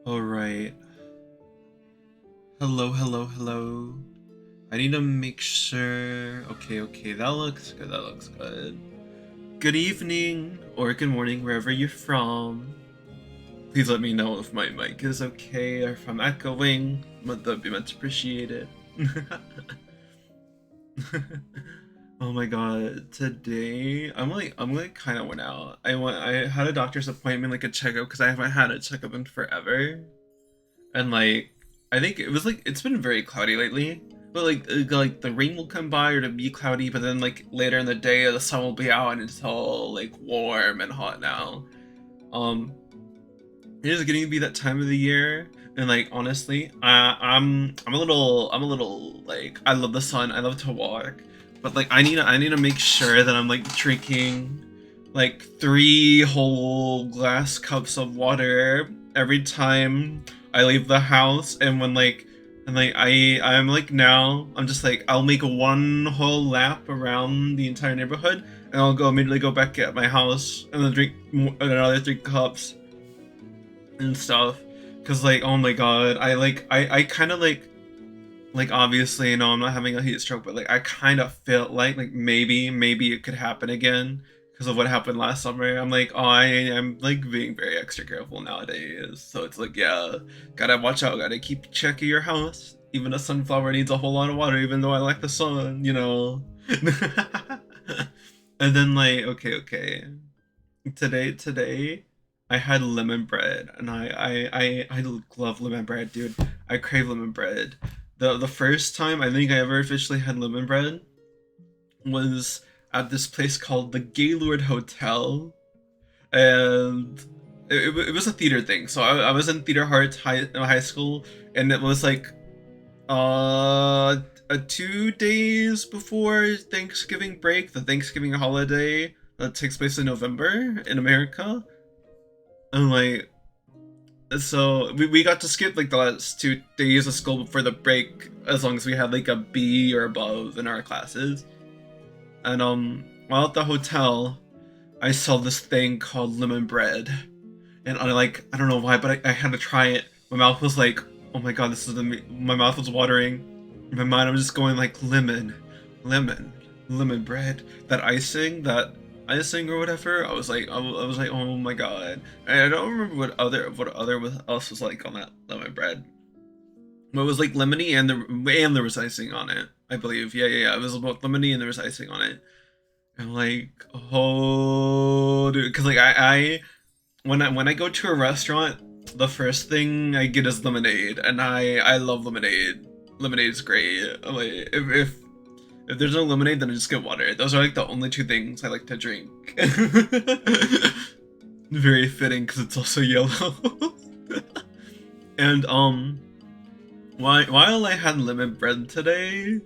All right. Hello, hello, hello. I need to make sure. Okay, that looks good. That looks good. Good evening or good morning, wherever you're from. Please let me know if my mic is okay or if I'm echoing. That'd be much appreciated. Oh my god, today I'm like kind of went out. I had a doctor's appointment, like a checkup, because I haven't had a checkup in forever. And like I think it was like it's been very cloudy lately, but like the rain will come by or it'll be cloudy, but then like later in the day the sun will be out and it's all like warm and hot now. um it is getting to be that time of the year, and like honestly, I'm a little like, I love the sun, I love to walk, but like I need to make sure that I'm like drinking like 3 whole glass cups of water every time I leave the house. And I'm like, now I'm just like, I'll make one whole lap around the entire neighborhood and I'll go immediately go back at my house and then drink another 3 cups and stuff. Cause like, oh my god, I kind of like obviously, you know, I'm not having a heat stroke, but like I kind of feel like maybe it could happen again because of what happened last summer. I'm like, oh, I'm like being very extra careful nowadays. So it's like, yeah, gotta watch out, gotta keep checking your house. Even a sunflower needs a whole lot of water, even though I like the sun, you know. And then like, okay, today I had lemon bread, and I love lemon bread, dude. I crave lemon bread. The first time I think I ever officially had lemon bread was at this place called the Gaylord Hotel, and it was a theater thing. So I was in theater arts high school, and it was like uh 2 days before Thanksgiving break, the Thanksgiving holiday that takes place in November in America. And like, so we got to skip like the last 2 days of school before the break, as long as we had like a B or above in our classes. And while at the hotel, I saw this thing called lemon bread, and I don't know why, but I had to try it. My mouth was like, oh my god, this is my mouth was watering. In my mind, I'm just going like, lemon, lemon bread. That icing or whatever. I was like, oh my god. And I don't remember what else was like on that lemon bread. But it was like lemony, and there was icing on it, I believe. Yeah. It was both lemony and there was icing on it. And like, oh, dude, because like when I go to a restaurant, the first thing I get is lemonade, and I love lemonade. Lemonade is great. Like, if there's no lemonade, then I just get water. Those are like the only two things I like to drink. Very fitting because it's also yellow. And while I had lemon bread today,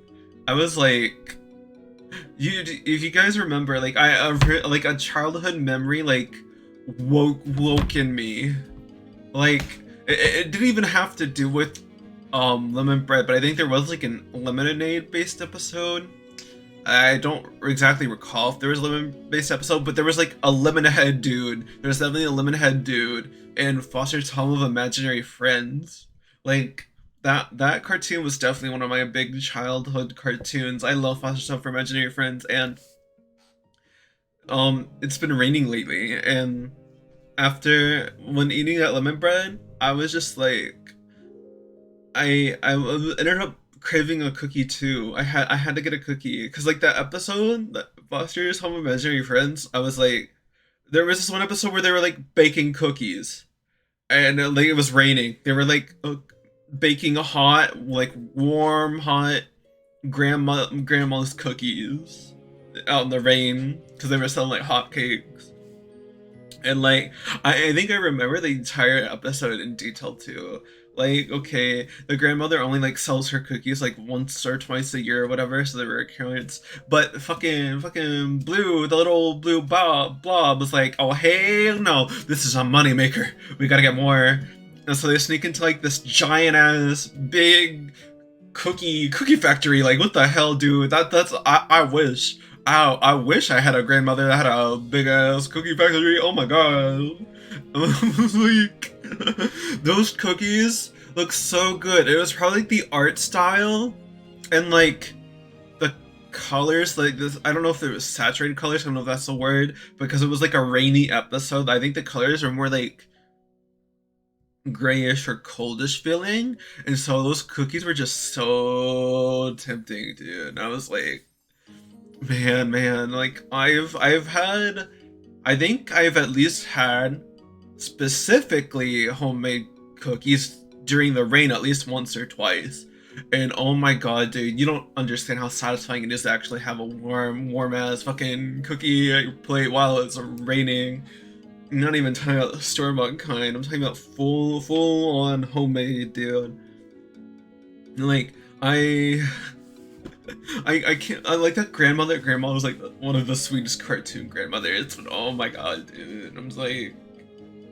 I was like, if you guys remember, like like a childhood memory like woke in me. Like it didn't even have to do with lemon bread, but I think there was like an lemonade based episode. I don't exactly recall if there was a lemon based episode, but there was like a lemon head dude. There was definitely a lemon head dude in Foster's Home of Imaginary Friends. Like, that cartoon was definitely one of my big childhood cartoons. I love Foster's Home for Imaginary Friends, and it's been raining lately, and after when eating that lemon bread, I was just like, I ended up craving a cookie too. I had to get a cookie because like that episode, that Foster's Home Imaginary Friends. I was like, there was this one episode where they were like baking cookies, and like it was raining. They were like baking hot, like warm, hot grandma's cookies out in the rain because they were selling like hotcakes. And like, I think I remember the entire episode in detail too. Like, okay, the grandmother only like sells her cookies like once or twice a year or whatever, so they were recurrents. But fucking Blue, the little blue blob was like, oh hell no, this is a moneymaker. We gotta get more. And so they sneak into like this giant ass big cookie factory. Like, what the hell, dude? I wish. I wish I had a grandmother that had a big ass cookie factory. Oh my god. Like, Those cookies look so good. It was probably like the art style and like the colors, like this. I don't know if it was saturated colors. I don't know if that's the word, because it was like a rainy episode. I think the colors are more like grayish or coldish feeling, and so those cookies were just so tempting, dude. And I was like, man, like I've had, I think I've at least had specifically homemade cookies during the rain at least once or twice. And oh my god, dude, you don't understand how satisfying it is to actually have a warm ass fucking cookie at your plate while it's raining. I'm not even talking about the store-bought kind. I'm talking about full on homemade, dude. Like I I can't. I like that grandmother. Grandma was like one of the sweetest cartoon grandmothers. But oh my god, dude, I'm just like,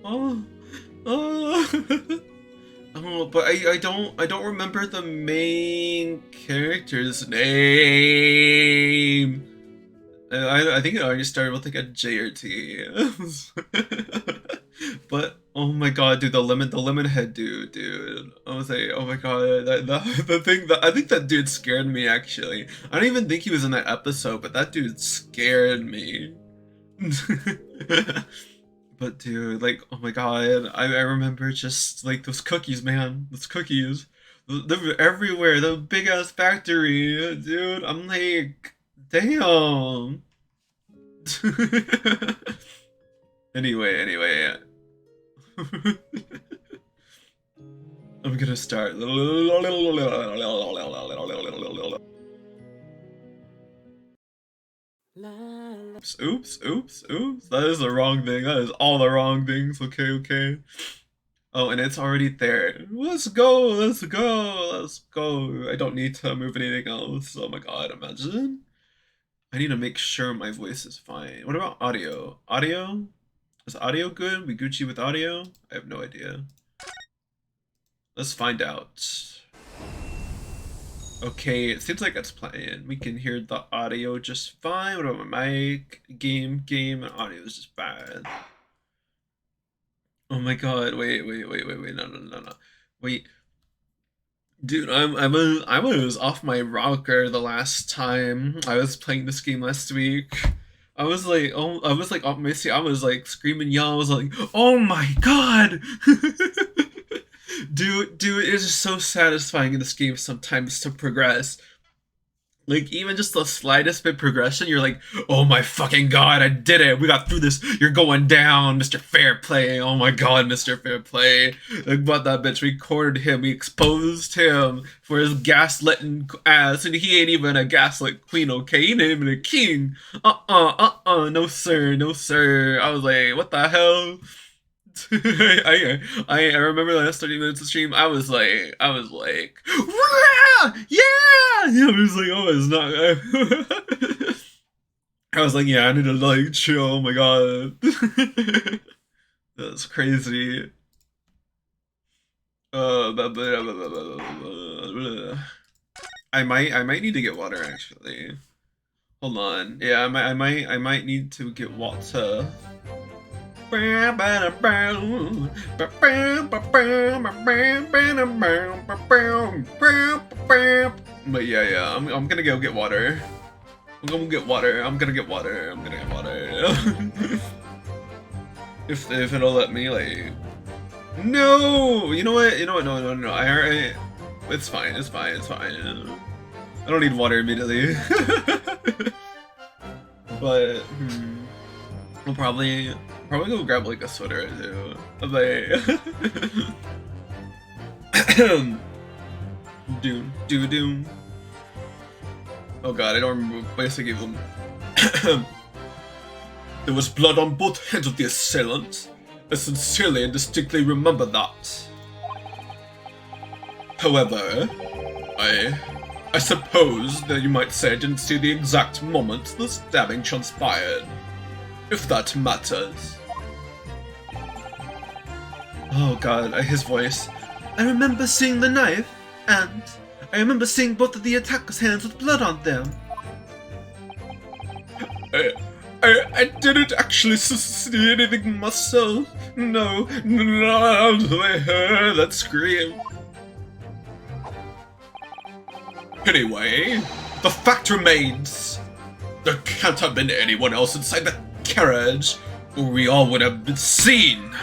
oh, oh, oh. But I don't remember the main character's name. I think it already started with like a J or T. But oh my god, dude, the lemon head dude. I was like, oh my god, the thing that I think that dude scared me actually. I don't even think he was in that episode, but that dude scared me. But dude, like, oh my god, I remember just like those cookies, man, those cookies. They were everywhere. The big ass factory, dude. I'm like, damn. Anyway. I'm gonna start. Oops. That is the wrong thing. That is all the wrong things. Okay. Oh, and it's already there. Let's go. I don't need to move anything else. Oh my god, imagine. I need to make sure my voice is fine. What about audio? Audio? Is audio good? We Gucci with audio? I have no idea. Let's find out. Okay, it seems like it's playing. We can hear the audio just fine. What about my mic? Game, and audio is just bad. Oh my god, wait, no. Wait. Dude, I was off my rocker the last time I was playing this game last week. I was like, oh, I was like off my seat. I was like screaming, yell. I was like, oh my god, dude, it's just so satisfying in this game sometimes to progress. Like, even just the slightest bit progression, you're like, oh my fucking god, I did it. We got through this. You're going down, Mr. Fair Play. Oh my god, Mr. Fair Play. Like, but that bitch, we cornered him. We exposed him for his gaslighting ass. And he ain't even a gaslit queen, okay? He ain't even a king. No sir. I was like, what the hell? I remember the last 30 minutes of stream. I was like, yeah. I was like, oh, it's not. I was like, yeah, I need to like chill. Oh my god, that's crazy. I might need to get water actually. Hold on. Yeah, I might need to get water. But yeah, I'm gonna go get water. I'm gonna get water. If it'll let me, like, no, you know what? No. It's fine. I don't need water immediately. But I'll probably go grab like a soda or two. Like, doom. Oh god, I don't remember what place I gave them. There was blood on both heads of the assailant. I sincerely and distinctly remember that. However, I suppose that you might say I didn't see the exact moment the stabbing transpired. If that matters. Oh god, his voice. I remember seeing the knife, and I remember seeing both of the attackers' hands with blood on them. I didn't actually see anything myself. No, I heard that scream. Anyway, the fact remains, there can't have been anyone else inside the carriage, or we all would have been seen.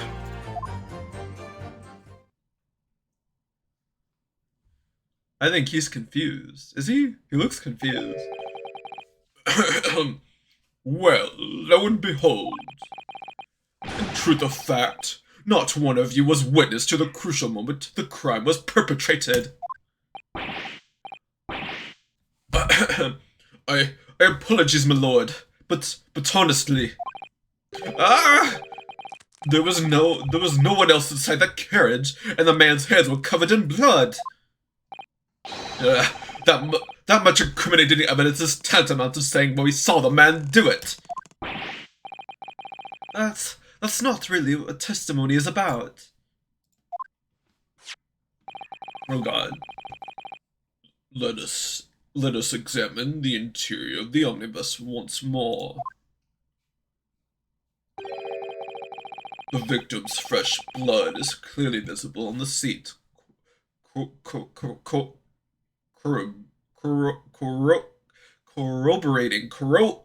I think he's confused. Is he? He looks confused. Well, lo and behold. In truth of fact, not one of you was witness to the crucial moment the crime was perpetrated. I apologize, my lord, but honestly, there was no one else inside that carriage, and the man's hands were covered in blood. That much incriminating evidence is tantamount to saying we saw the man do it. That's not really what testimony is about. Oh God. Let us examine the interior of the omnibus once more. The victim's fresh blood is clearly visible on the seat,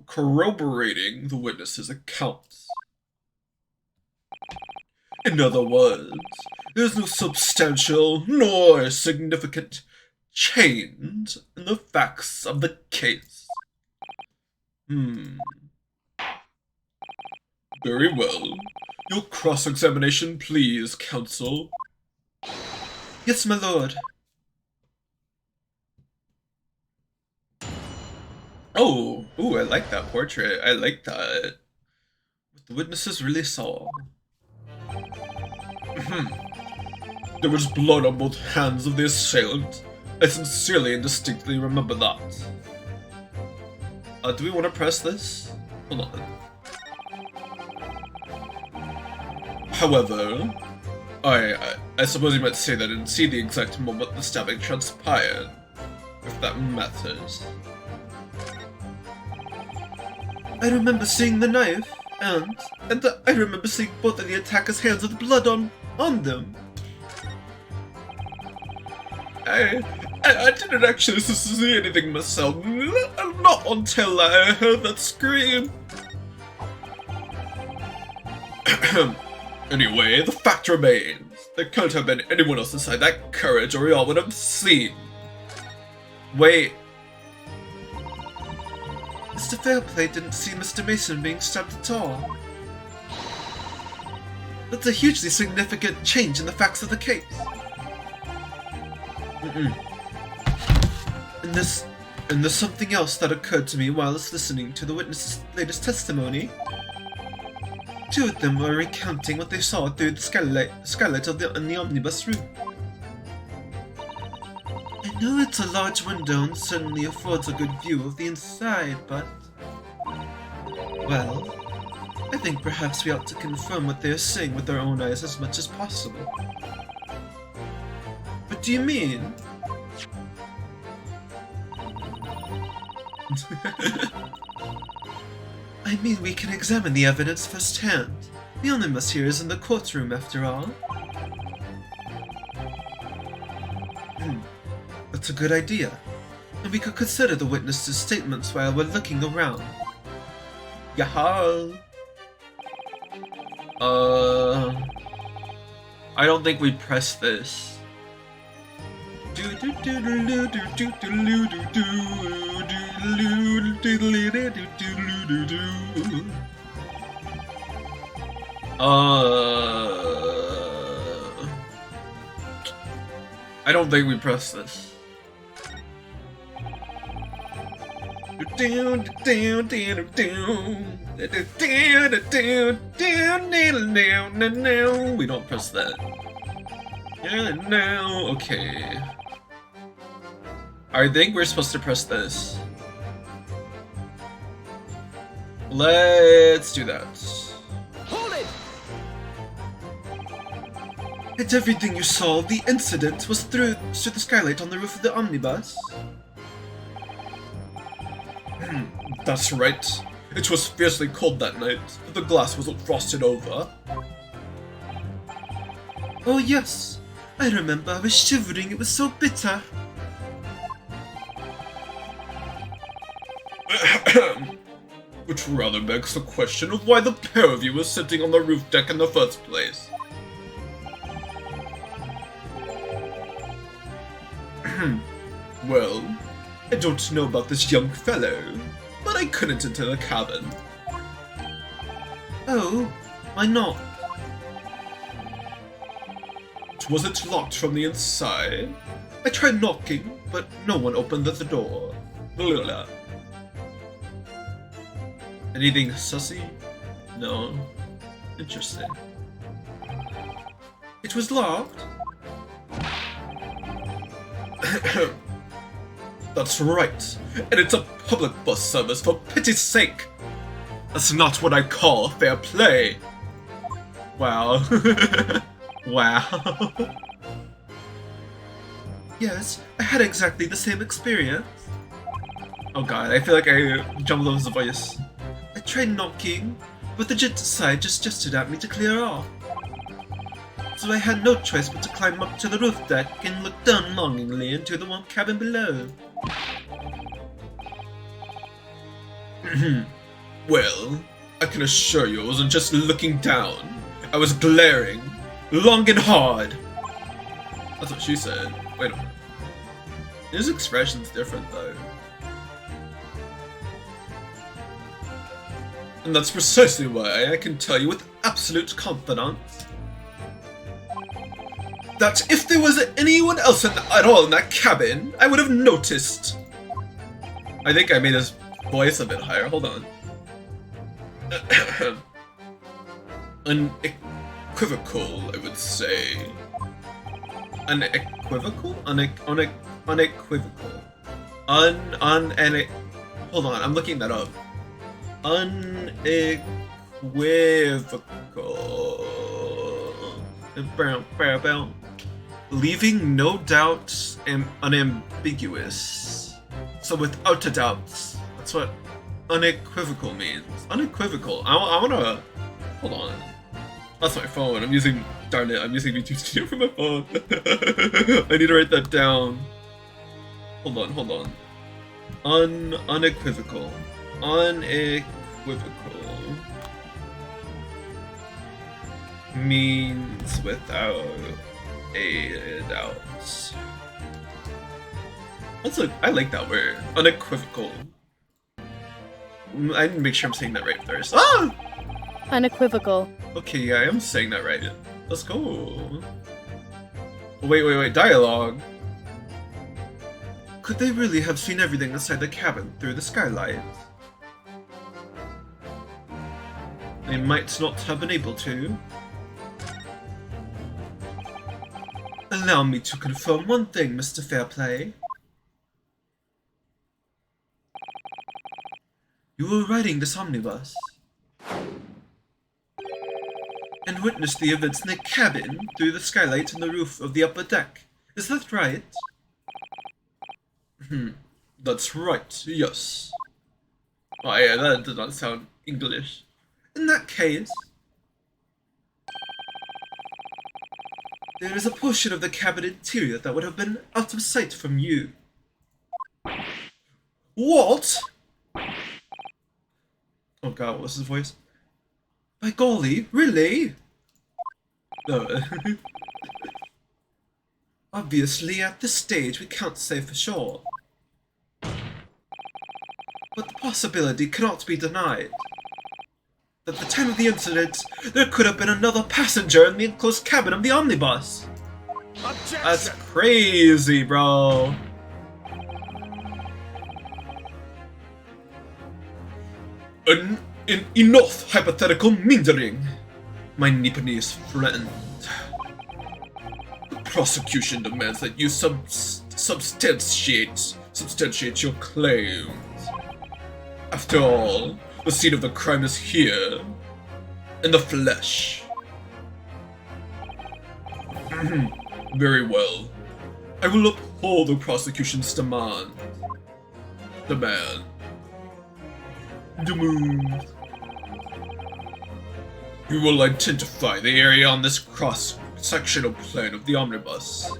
corroborating the witness's accounts. In other words, there's no substantial nor significant change in the facts of the case. Very well. Your cross-examination, please, counsel. Yes, my lord. Oh, I like that portrait. I like that. What the witnesses really saw. There was blood on both hands of the assailant. I sincerely and distinctly remember that. Do we want to press this? Hold on. However, I suppose you might say that I didn't see the exact moment the stabbing transpired, if that matters. I remember seeing the knife, and I remember seeing both of the attacker's hands with blood on them. I didn't actually see anything myself, not until I heard that scream. Anyway, the fact remains, there can't have been anyone else inside that carriage or we all would have seen. Wait. Mr. Fairplay didn't see Mr. Mason being stabbed at all. That's a hugely significant change in the facts of the case. And there's something else that occurred to me while I was listening to the witness's latest testimony. Two of them were recounting what they saw through the skylight of the omnibus roof. I know it's a large window and certainly affords a good view of the inside, but... well, I think perhaps we ought to confirm what they are saying with our own eyes as much as possible. What do you mean? I mean, we can examine the evidence firsthand. The omnibus here is in the courtroom, after all. That's a good idea. And we could consider the witnesses' statements while we're looking around. Yaha! I don't think we press this. I don't think we press this. We don't press that. No, okay. I think we're supposed to press this. Let's do that. Hold it! It's everything you saw. The incident was through the skylight on the roof of the omnibus. That's right. It was fiercely cold that night, but the glass wasn't frosted over. Oh yes, I remember I was shivering, it was so bitter. Which rather begs the question of why the pair of you were sitting on the roof deck in the first place. Well, I don't know about this young fellow, but I couldn't enter the cabin. Oh, why not? Was it locked from the inside? I tried knocking, but no one opened the door. Blah. Anything sussy? No. Interesting. It was locked? That's right. And it's a public bus service, for pity's sake. That's not what I call fair play. Wow. Wow. Yes, I had exactly the same experience. Oh god, I feel like I jumbled over the voice. I tried knocking, but the genticide just gestured at me to clear off. So I had no choice but to climb up to the roof deck and look down longingly into the warm cabin below. Well, I can assure you I wasn't just looking down. I was glaring. Long and hard. That's what she said. Wait a minute. His expression's different though. And that's precisely why I can tell you with absolute confidence that if there was anyone else at all in that cabin, I would have noticed. I think I made his voice a bit higher. Hold on. Unequivocal, I would say. Unequivocal? Unequivocal. Hold on, I'm looking that up. Unequivocal. Leaving no doubt unambiguous. So without a doubt, that's what unequivocal means. Unequivocal. I wanna... Hold on. That's my phone. I'm using... Darn it, I'm using VTube Studio for my phone. I need to write that down. Hold on. Unequivocal. Unequivocal. Means without a doubt. I like that word. Unequivocal. I need to make sure I'm saying that right first. Ah! Unequivocal. Okay, yeah, I am saying that right. Let's go. Wait. Dialogue. Could they really have seen everything inside the cabin through the skylight? They might not have been able to. Allow me to confirm one thing, Mr. Fairplay. You were riding this omnibus and witnessed the events in the cabin through the skylight on the roof of the upper deck. Is that right? That's right, yes. Oh yeah, that does not sound English. In that case, there is a portion of the cabin interior that would have been out of sight from you. What? Oh god, what was his voice? By golly, really? No. Obviously, at this stage, we can't say for sure. But the possibility cannot be denied. At the time of the incident, there could have been another passenger in the enclosed cabin of the omnibus. Objection. That's crazy, bro. Enough hypothetical meandering, my Nipponese friend. The prosecution demands that you substantiate your claims. After all, the scene of the crime is here, in the flesh. Very well. I will uphold the prosecution's demand. The moon. You will identify the area on this cross-sectional plane of the omnibus.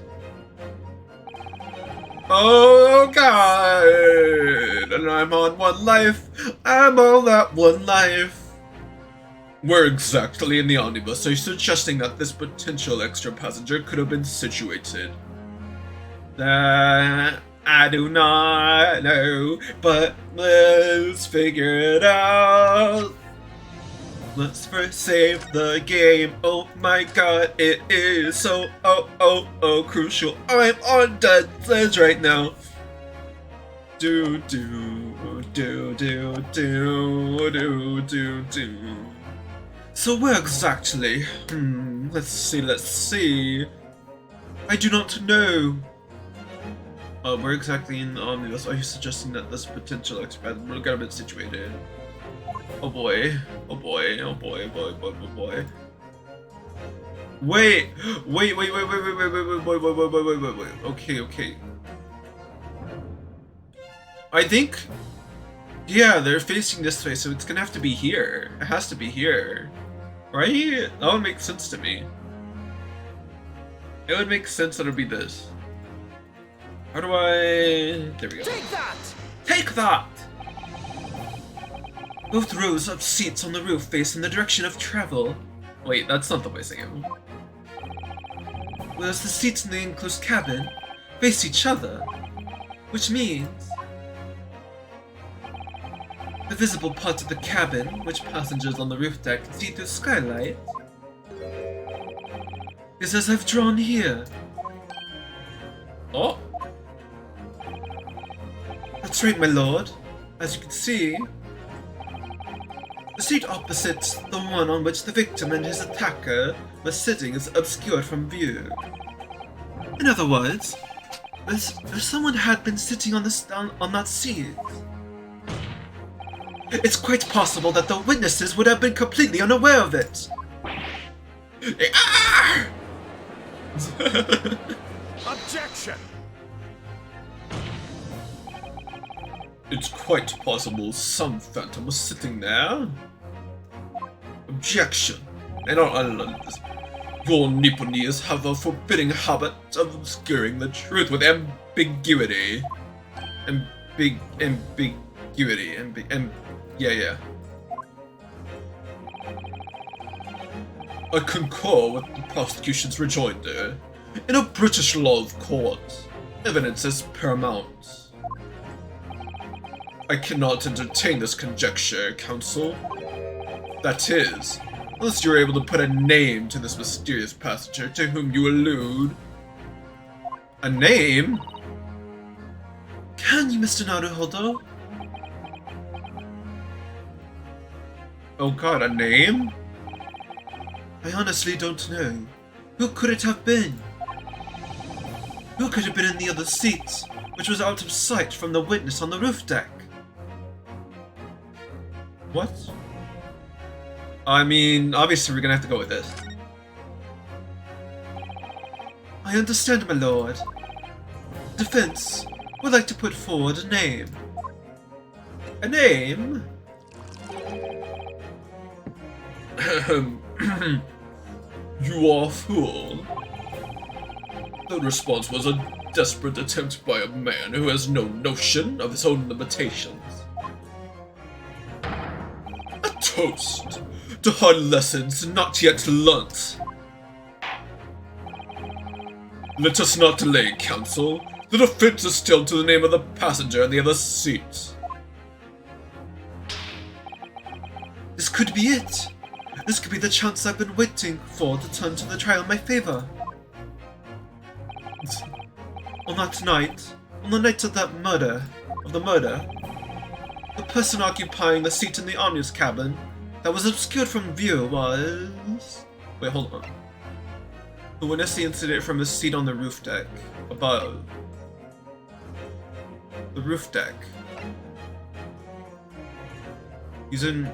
Oh God! And I'm on one life. I'm on that one life. Where exactly in the omnibus are you suggesting that this potential extra passenger could have been situated? I do not know, but let's figure it out. Let's first save the game. Oh my God, it is so crucial. I'm on dead edge right now. Do. So where exactly? Let's see. I do not know. Where exactly in the omnibus are you suggesting that this potential expat would have been situated? Oh boy. Wait. Okay. I think, yeah, they're facing this way, so it's gonna have to be here. It has to be here. Right? That would make sense to me. It would make sense that it would be this. How do I... There we go. Take that! Both rows of seats on the roof face in the direction of travel. Wait, that's not the way I am. Whereas the seats in the enclosed cabin face each other, which means the visible part of the cabin, which passengers on the roof deck can see through the skylight, is as I've drawn here. Oh! That's right, my lord. As you can see, the seat opposite the one on which the victim and his attacker were sitting is obscured from view. In other words, if someone had been sitting on that seat, it's quite possible that the witnesses would have been completely unaware of it. Objection! It's quite possible some phantom was sitting there. Objection. I don't understand this. Your Nipponese have a forbidding habit of obscuring the truth with ambiguity. Yeah. I concur with the prosecution's rejoinder. In a British law of court, evidence is paramount. I cannot entertain this conjecture, counsel. That is, unless you're able to put a name to this mysterious passenger to whom you allude. A name? Can you, Mr. Naruhodo? Oh God, a name? I honestly don't know. Who could it have been? Who could have been in the other seat, which was out of sight from the witness on the roof deck? What? I mean, obviously we're gonna have to go with this. I understand, my lord. Defense would like to put forward a name. A name? You are a fool. The response was a desperate attempt by a man who has no notion of his own limitations. A toast to hard lessons not yet learnt. Let us not delay, counsel. The defense is still to the name of the passenger in the other seat. This could be it. This could be the chance I've been waiting for to turn to the trial in my favor. On that night, on the night of the murder, the person occupying the seat in the omnibus cabin that was obscured from view was... Wait, hold on. Who witnessed the incident from his seat on the roof deck, above. The roof deck. He's in...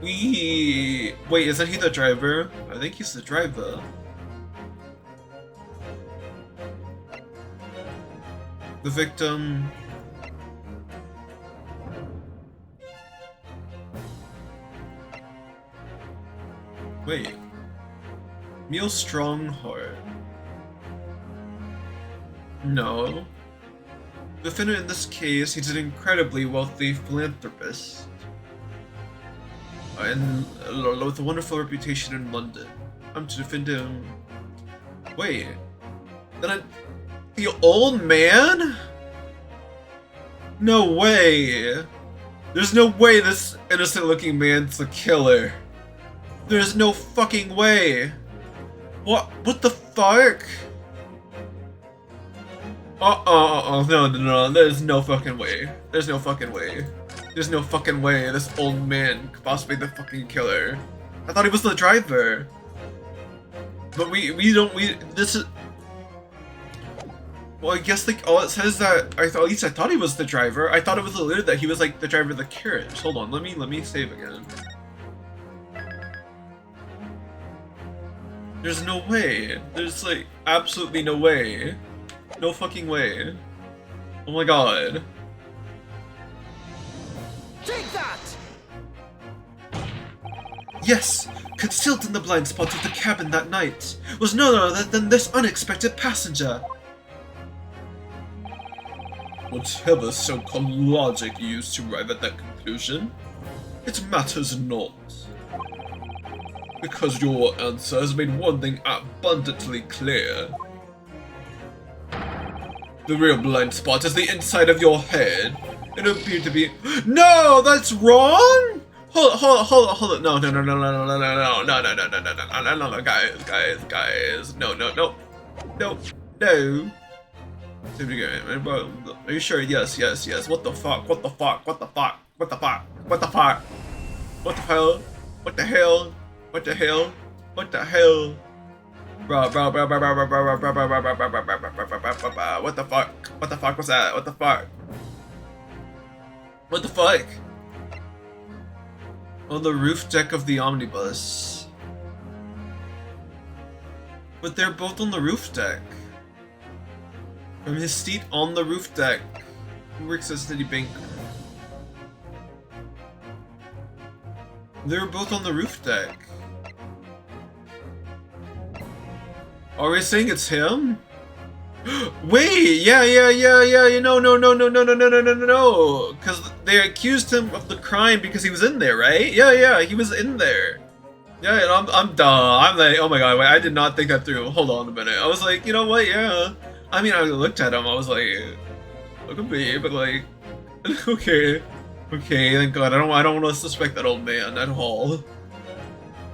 Wait, isn't he the driver? I think he's the driver. The victim... Wait. Neil Strongheart. No. The defendant in this case, he's an incredibly wealthy philanthropist. And with a wonderful reputation in London. I'm to defend him. Wait. The old man? No way. There's no way this innocent looking man's the killer. There's no fucking way. What the fuck? No, there's no fucking way. There's no fucking way. There's no fucking way this old man could possibly be the fucking killer. I thought he was the driver. But this is... Well, I guess like all it says is that at least I thought he was the driver. I thought it was alluded that he was like the driver of the carriage. Hold on, let me save again. There's no way. There's like absolutely no way. No fucking way. Oh my god. Take that! Yes! Concealed in the blind spot of the cabin that night was none other than this unexpected passenger. Whatever so-called logic you used to arrive at that conclusion, it matters not. Because your answer has made one thing abundantly clear. The real blind spot is the inside of your head. It appeared to be— No, that's wrong! Hold on. No, guys. No. Are you sure? Yes. What the fuck? What the hell? Bro. What the fuck was that? What the fuck? On the roof deck of the omnibus. But they're both on the roof deck. From his seat on the roof deck. Who works as City Banker? They were both on the roof deck. Are we saying it's him? Wait, yeah, no. Because they accused him of the crime because he was in there, right? Yeah, he was in there. Yeah, and I'm dumb. I'm like, oh my god, wait, I did not think that through. Hold on a minute. I was like, you know what, yeah. I mean, I looked at him, I was like, look at me, but like, okay, thank god, I don't want to suspect that old man at all.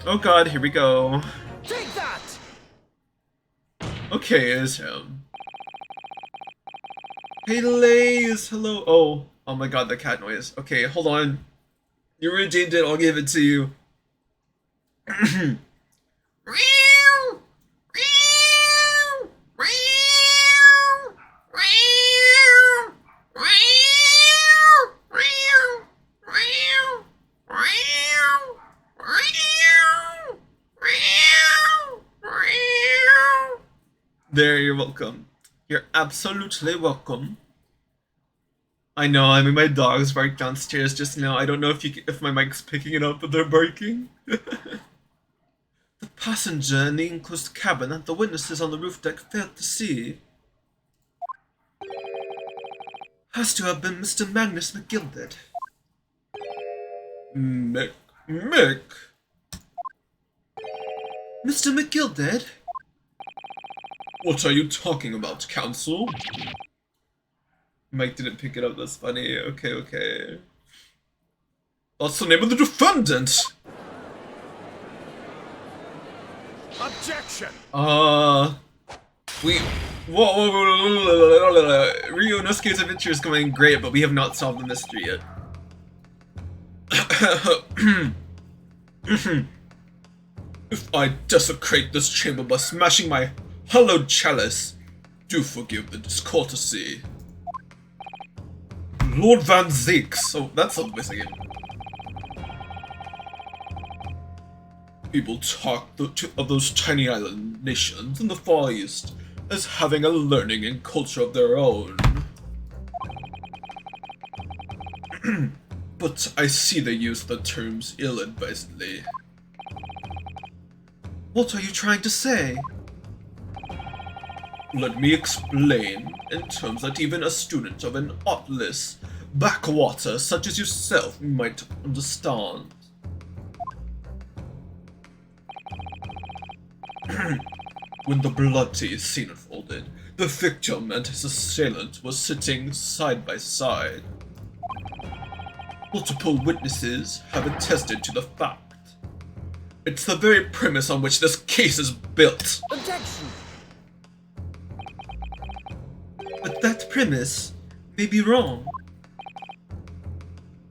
Oh god, here we go. Take that! Okay, it's him. Hey, Lays, hello. Oh my god, the cat noise. Okay, hold on. You redeemed it, I'll give it to you. There, you're welcome. You're absolutely welcome. I know, I mean my dogs barked downstairs just now. I don't know if my mic's picking it up, but they're barking. The passenger in the enclosed cabin that the witnesses on the roof deck failed to see has to have been Mr. Magnus McGilded. Mick? Mr. McGilded? What are you talking about, counsel? Mike didn't pick it up, that's funny. Okay. That's the name of the defendant! Objection! Whoa. Ryu Inosuke's adventure is going great, but we have not solved the mystery yet. If I desecrate this chamber by smashing my hallowed chalice, do forgive the discourtesy. Lord Van Zeeks. Oh, that's not missing it. People talk of those tiny island nations in the Far East as having a learning and culture of their own. But I see they use the terms ill-advisedly. What are you trying to say? Let me explain in terms that even a student of an artless backwater such as yourself might understand. When the bloody scene unfolded, the victim and his assailant were sitting side by side. Multiple witnesses have attested to the fact. It's the very premise on which this case is built. Objection! But that premise may be wrong.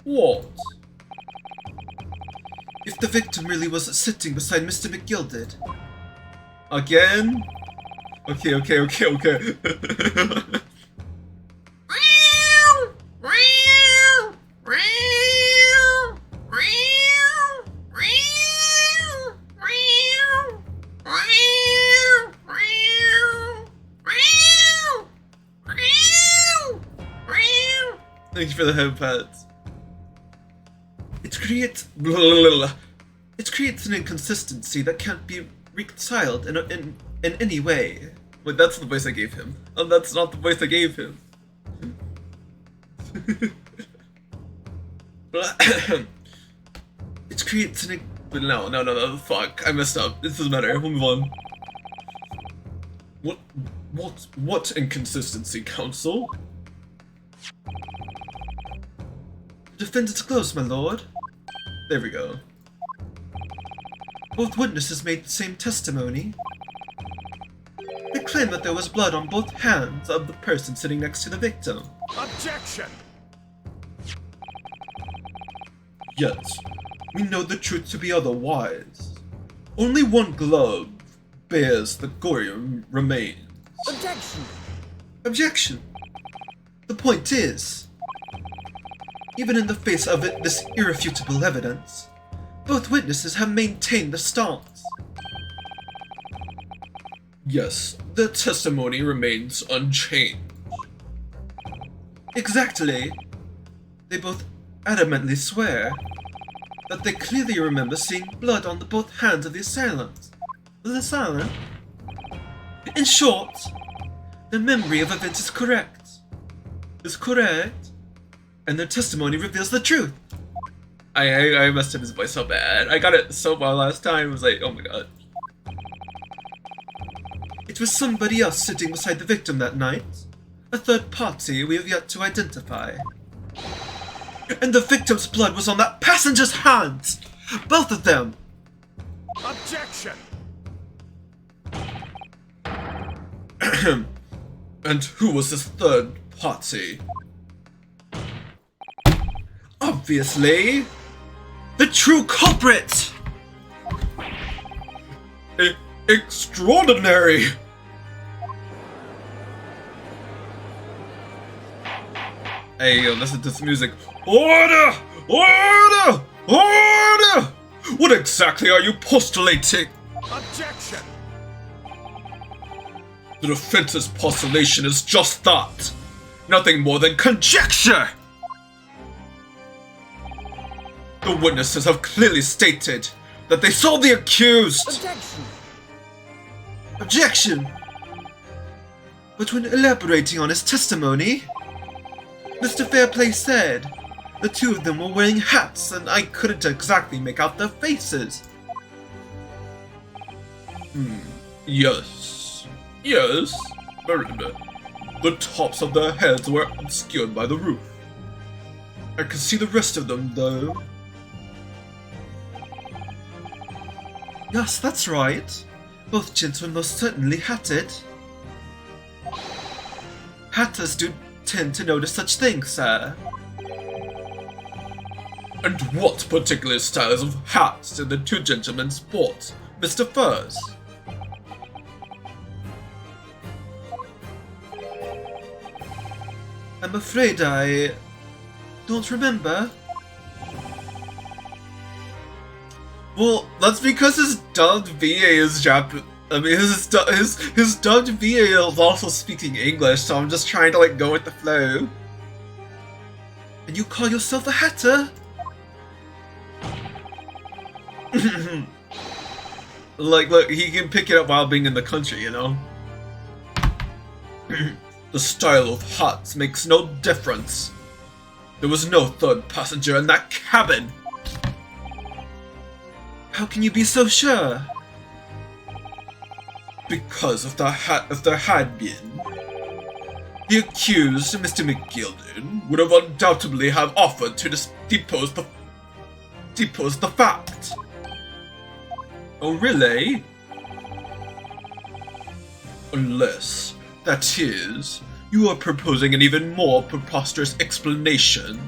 What? If the victim really was sitting beside Mr. McGilded. Again? Okay. Thank you for the home pads. It creates an inconsistency that can't be reconciled in any way. Wait, that's the voice I gave him. Oh, that's not the voice I gave him. It creates an no, fuck, I messed up. This doesn't matter, we'll move on. What inconsistency, counsel? The defendant's close, my lord. There we go. Both witnesses made the same testimony. They claim that there was blood on both hands of the person sitting next to the victim. Objection! Yet, we know the truth to be otherwise. Only one glove bears the gory remains. Objection! Objection! The point is, even in the face of this irrefutable evidence, both witnesses have maintained their stance. Yes, their testimony remains unchanged. Exactly. They both adamantly swear that they clearly remember seeing blood on both hands of the assailant. In short, their memory of events is correct. And their testimony reveals the truth. I messed up his voice so bad. I got it so well last time. I was like, oh my god. It was somebody else sitting beside the victim that night. A third party we have yet to identify. And the victim's blood was on that passenger's hands! Both of them! Objection! And who was this third party? Obviously, the true culprit! Extraordinary! Hey, yo, listen to this music. Order! Order! Order! What exactly are you postulating? Objection! The defense's postulation is just that. Nothing more than conjecture! The witnesses have clearly stated that they saw the accused! Objection! Objection! But when elaborating on his testimony, Mr. Fairplay said the two of them were wearing hats and I couldn't exactly make out their faces. Yes. The tops of their heads were obscured by the roof. I could see the rest of them, though. Yes, that's right. Both gentlemen most certainly hatted. Hatters do tend to notice such things, sir. And what particular styles of hats did the two gentlemen sport, Mr. Furs? I'm afraid I don't remember. Well, that's because his dubbed VA is Japanese. I mean, his dubbed VA is also speaking English, so I'm just trying to like go with the flow. And you call yourself a hatter? Like, look, he can pick it up while being in the country, you know? The style of hats makes no difference. There was no third passenger in that cabin. How can you be so sure? Because if there had been, the accused, Mr. McGilden, would have undoubtedly have offered to depose the fact. Oh, really? Unless, that is, you are proposing an even more preposterous explanation.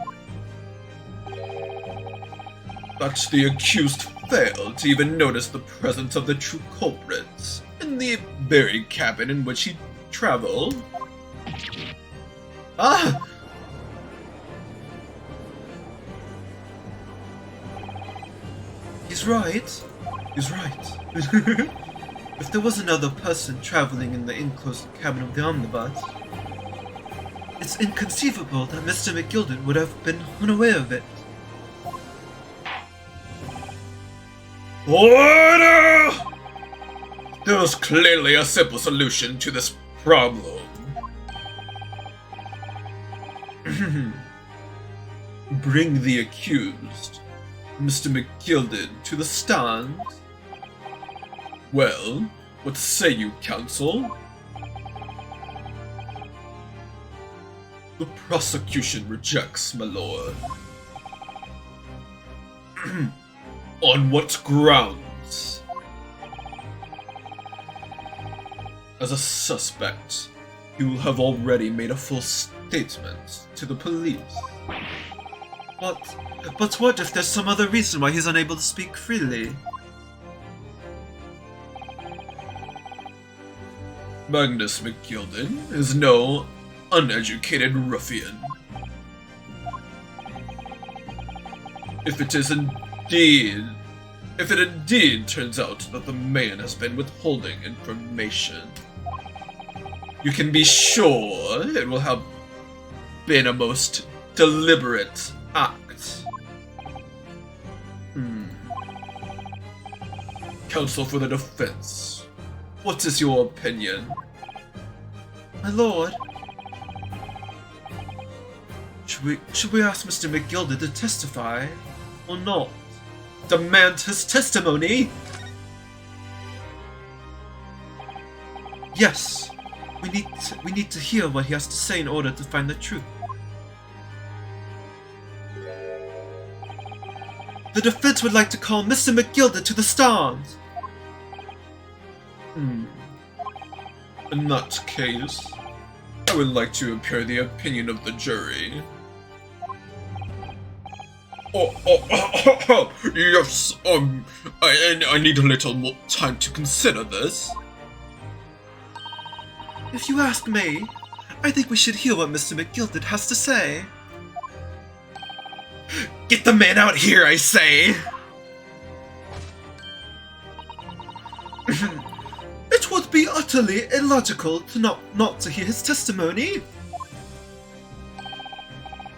That the accused failed to even notice the presence of the true culprits in the very cabin in which he traveled. Ah! He's right. He's right. If there was another person traveling in the enclosed cabin of the omnibus, it's inconceivable that Mr. McGilden would have been unaware of it. Order! There was clearly a simple solution to this problem. Bring the accused, Mr. McGilden, to the stand. Well, what say you, counsel? The prosecution rejects, my lord. On what grounds? As a suspect, you will have already made a full statement to the police. But what if there's some other reason why he's unable to speak freely? Magnus McGilden is no uneducated ruffian. If it indeed turns out that the man has been withholding information, you can be sure it will have been a most deliberate act. Counsel for the defense, what is your opinion? My lord, should we ask Mr. McGilden to testify or not? Demand his testimony? Yes, we need to hear what he has to say in order to find the truth. The defense would like to call Mr. McGilden to the stand. In that case, I would like to hear the opinion of the jury. Yes, I need a little more time to consider this. If you ask me, I think we should hear what Mr. McGilden has to say. Get the man out here, I say! It would be utterly illogical to not to hear his testimony.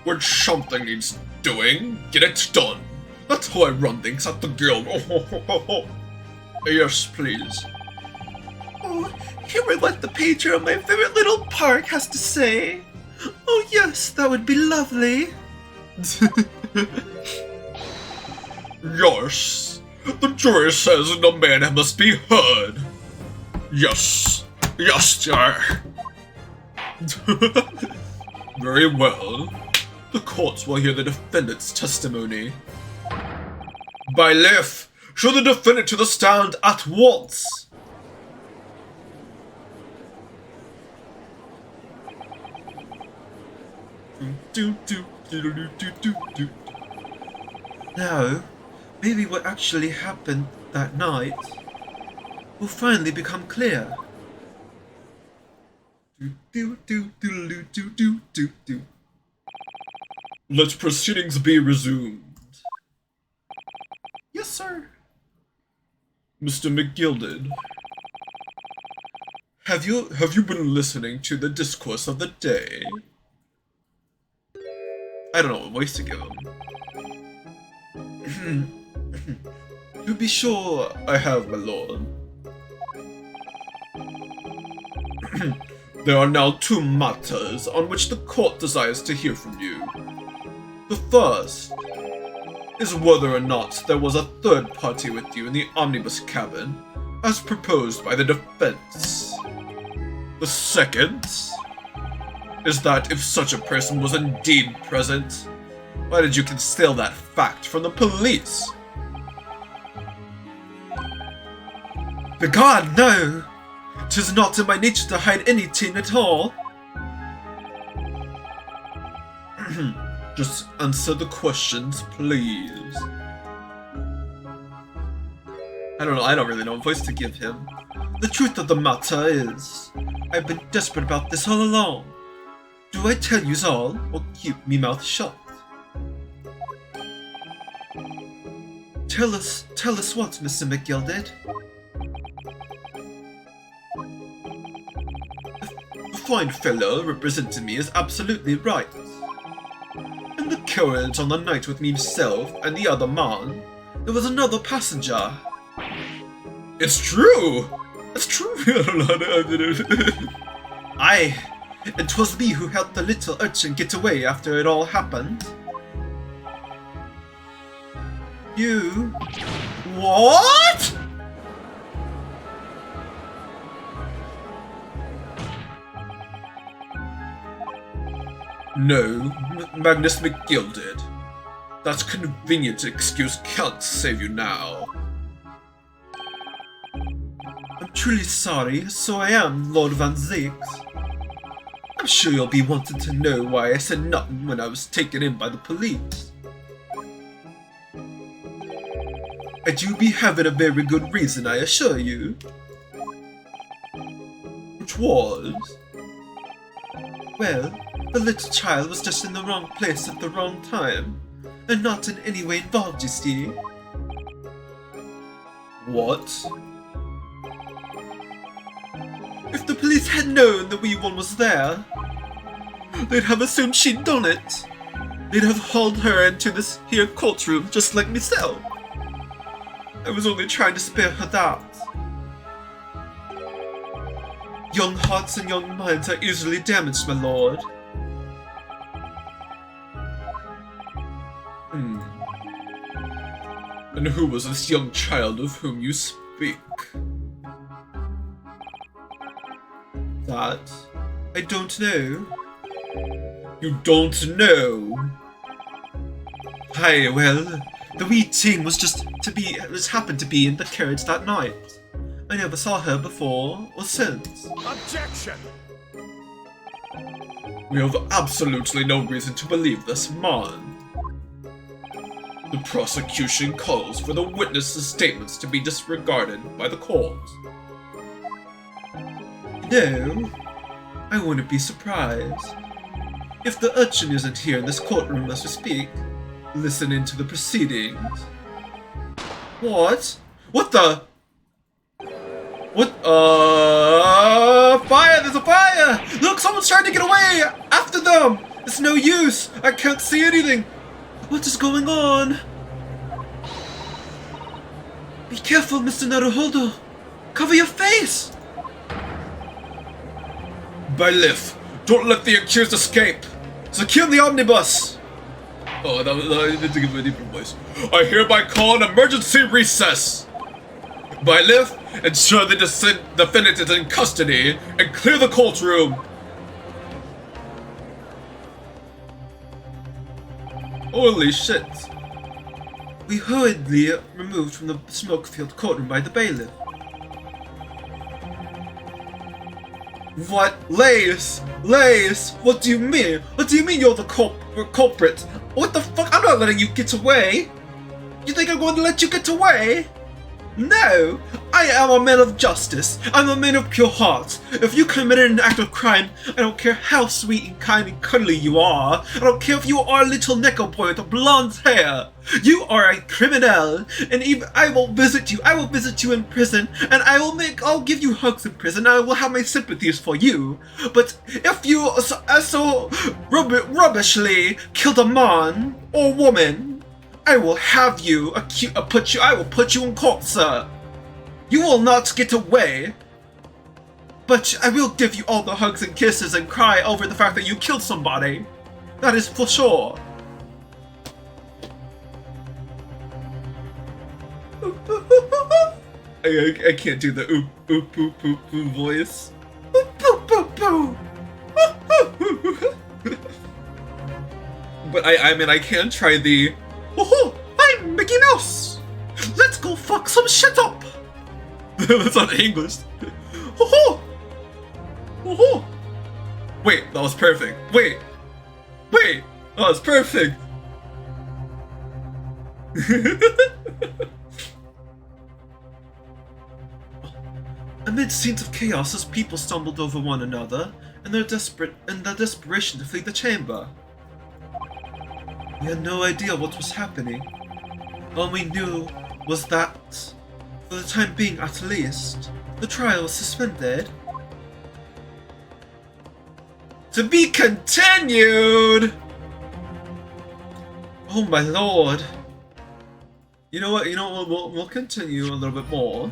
When something needs doing, get it done. That's how I run things at the guild. Yes, please. Oh, hear what the pager of my favorite little park has to say. Oh yes, that would be lovely. Yes, the jury says the man must be heard. Yes, sir. Very well. The court will hear the defendant's testimony. Bailiff, show the defendant to the stand at once. Now, maybe what actually happened that night will finally become clear. Let proceedings be resumed. Yes, sir. Mr. McGilden, have you been listening to the discourse of the day? I don't know what voice to give him. To be sure, I have, my lord. There are now two matters on which the court desires to hear from you. The first is whether or not there was a third party with you in the omnibus cabin, as proposed by the defense. The second is that if such a person was indeed present, why did you conceal that fact from the police? Begone, no! 'Tis not in my nature to hide anything at all. Just answer the questions, please. I don't really know what voice to give him. The truth of the matter is, I've been desperate about this all along. Do I tell yous all, or keep me mouth shut? Tell us what, Mr. McGilded? The fine fellow representing me is absolutely right. In the carriage on the night with me himself and the other man, there was another passenger. It's true! It's true! Aye, and 'twas me who helped the little urchin get away after it all happened. You... What?! No, Magnus McGilded. That convenient excuse can't save you now. I'm truly sorry, so I am, Lord Van Zieks. I'm sure you'll be wanting to know why I said nothing when I was taken in by the police. I do be having a very good reason, I assure you. Which was? Well, the little child was just in the wrong place at the wrong time, and not in any way involved, you see. What? If the police had known the wee one was there, they'd have assumed she'd done it. They'd have hauled her into this here courtroom just like myself. I was only trying to spare her that. Young hearts and young minds are easily damaged, my lord. And who was this young child of whom you speak? That I don't know. You don't know? Aye, well, the wee thing was just happened to be in the carriage that night. I never saw her before or since. Objection! We have absolutely no reason to believe this man. The prosecution calls for the witnesses' statements to be disregarded by the court. No, I wouldn't be surprised. If the urchin isn't here in this courtroom as we speak, listening to the proceedings. What? What the? What? Fire! There's a fire! Look, someone's trying to get away! After them! It's no use! I can't see anything! What is going on? Be careful, Mr. Naruhodo! Cover your face! Bailiff, don't let the accused escape! Secure the omnibus! Oh, I need to give a deeper voice. I hereby call an emergency recess! Bailiff, ensure the defendant is in custody and clear the courtroom! Holy shit! We hurriedly removed from the smoke-filled courtroom by the bailiff. What? Lace! Lace! What do you mean? What do you mean you're the culprit? What the fuck? I'm not letting you get away! You think I'm going to let you get away? No! I am a man of justice. I'm a man of pure heart. If you committed an act of crime, I don't care how sweet and kind and cuddly you are. I don't care if you are a little nickel boy with blonde hair. You are a criminal, and even I will visit you. I will visit you in prison, and I'll give you hugs in prison. I will have my sympathies for you. But if you so rubbishly killed a man or woman, I will have you I will put you in court, sir. You will not get away. But I will give you all the hugs and kisses and cry over the fact that you killed somebody. That is for sure. I can't do the oop oop oop oop oop voice. Oop oop oop oop. But I mean I can try the oh I'm Mickey Mouse. Let's go fuck some shit up. That's not English. Oh oh. Wait, that was perfect. Wait, that was perfect. Amid scenes of chaos as people stumbled over one another in their desperation to flee the chamber. We had no idea what was happening. All we knew was that, for the time being at least, the trial was suspended. To be continued! Oh my lord. You know what, we'll continue a little bit more.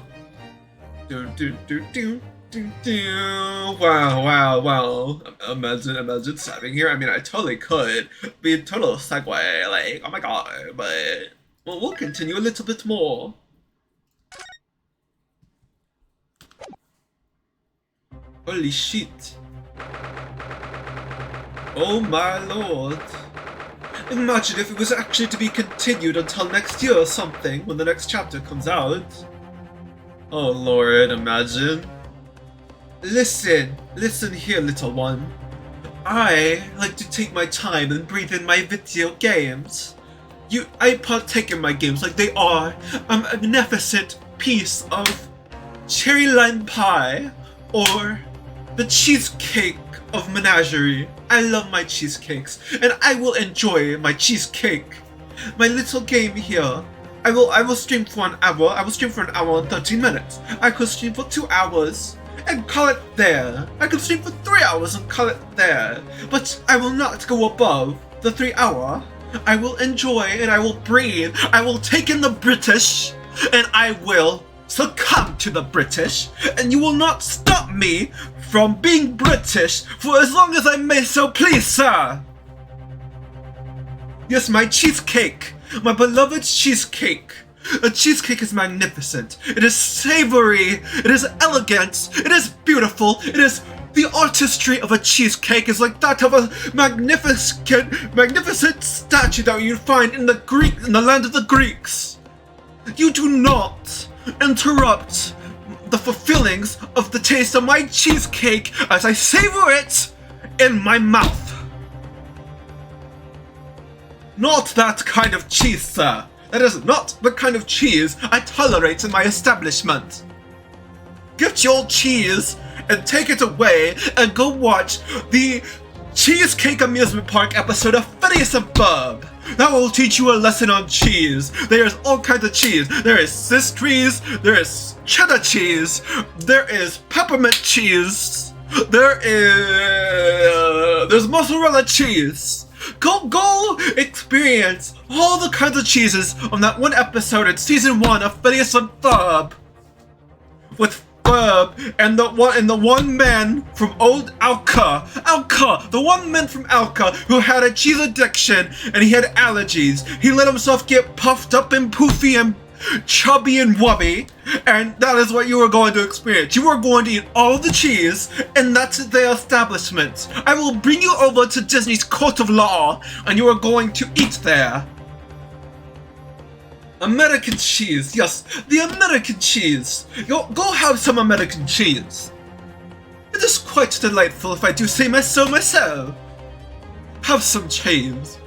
Wow. Imagine stabbing here. I mean, I totally could. Be a total segue, like, oh my god, but well, we'll continue a little bit more. Holy shit. Oh my lord. Imagine if it was actually to be continued until next year or something, when the next chapter comes out. Oh lord, imagine. Listen here, little one. I like to take my time and breathe in my video games. I partake in my games like they are a magnificent piece of cherry lime pie or the cheesecake of menagerie. I love my cheesecakes and I will enjoy my cheesecake. My little game here. I will stream for an hour. I will stream for an hour and 13 minutes. I could stream for 2 hours and call it there. I could stream for 3 hours and call it there. But I will not go above the 3 hour. I will enjoy and I will breathe. I will take in the British and I will succumb to the British. And you will not stop me from being British for as long as I may so please, sir. Yes, my cheesecake. My beloved cheesecake. A cheesecake is magnificent. It is savory. It is elegant. It is beautiful. It is the artistry of a cheesecake is like that of a magnificent statue that you'd find in the land of the Greeks. You do not interrupt the fulfillings of the taste of my cheesecake as I savor it in my mouth. Not that kind of cheese, sir. That is not the kind of cheese I tolerate in my establishment. Get your cheese and take it away and go watch the Cheesecake Amusement Park episode of Phineas and Ferb. That will teach you a lesson on cheese. There's all kinds of cheese. There is Swiss cheese, there is cheddar cheese, there is peppermint cheese, there's mozzarella cheese. Go experience all the kinds of cheeses on that one episode in season 1 of Phineas and Ferb. With Ferb and the one man from old Alka, the one man from Alka who had a cheese addiction and he had allergies. He let himself get puffed up and poofy and chubby and wubby, and that is what you are going to experience. You are going to eat all the cheese, and that's their establishment. I will bring you over to Disney's Court of Law, and you are going to eat there. American cheese, yes, the American cheese. Go have some American cheese. It is quite delightful if I do say so myself. Have some cheese.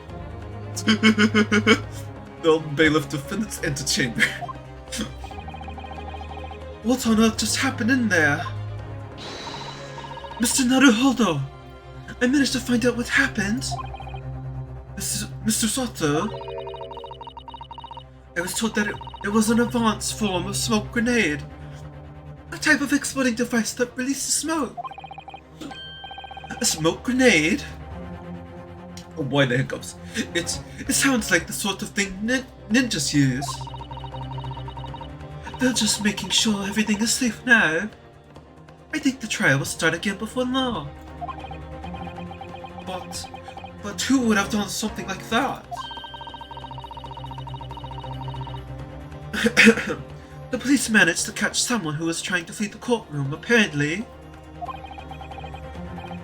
The old bailiff defendant's antechamber. What on earth just happened in there? Mr. Naruhodo, I managed to find out what happened. Mr. Sato, I was told that it was an advanced form of smoke grenade. A type of exploding device that releases smoke. A smoke grenade? Oh boy, the hiccups. It sounds like the sort of thing ninjas use. They're just making sure everything is safe now. I think the trial will start again before long. But who would have done something like that? The police managed to catch someone who was trying to flee the courtroom, apparently.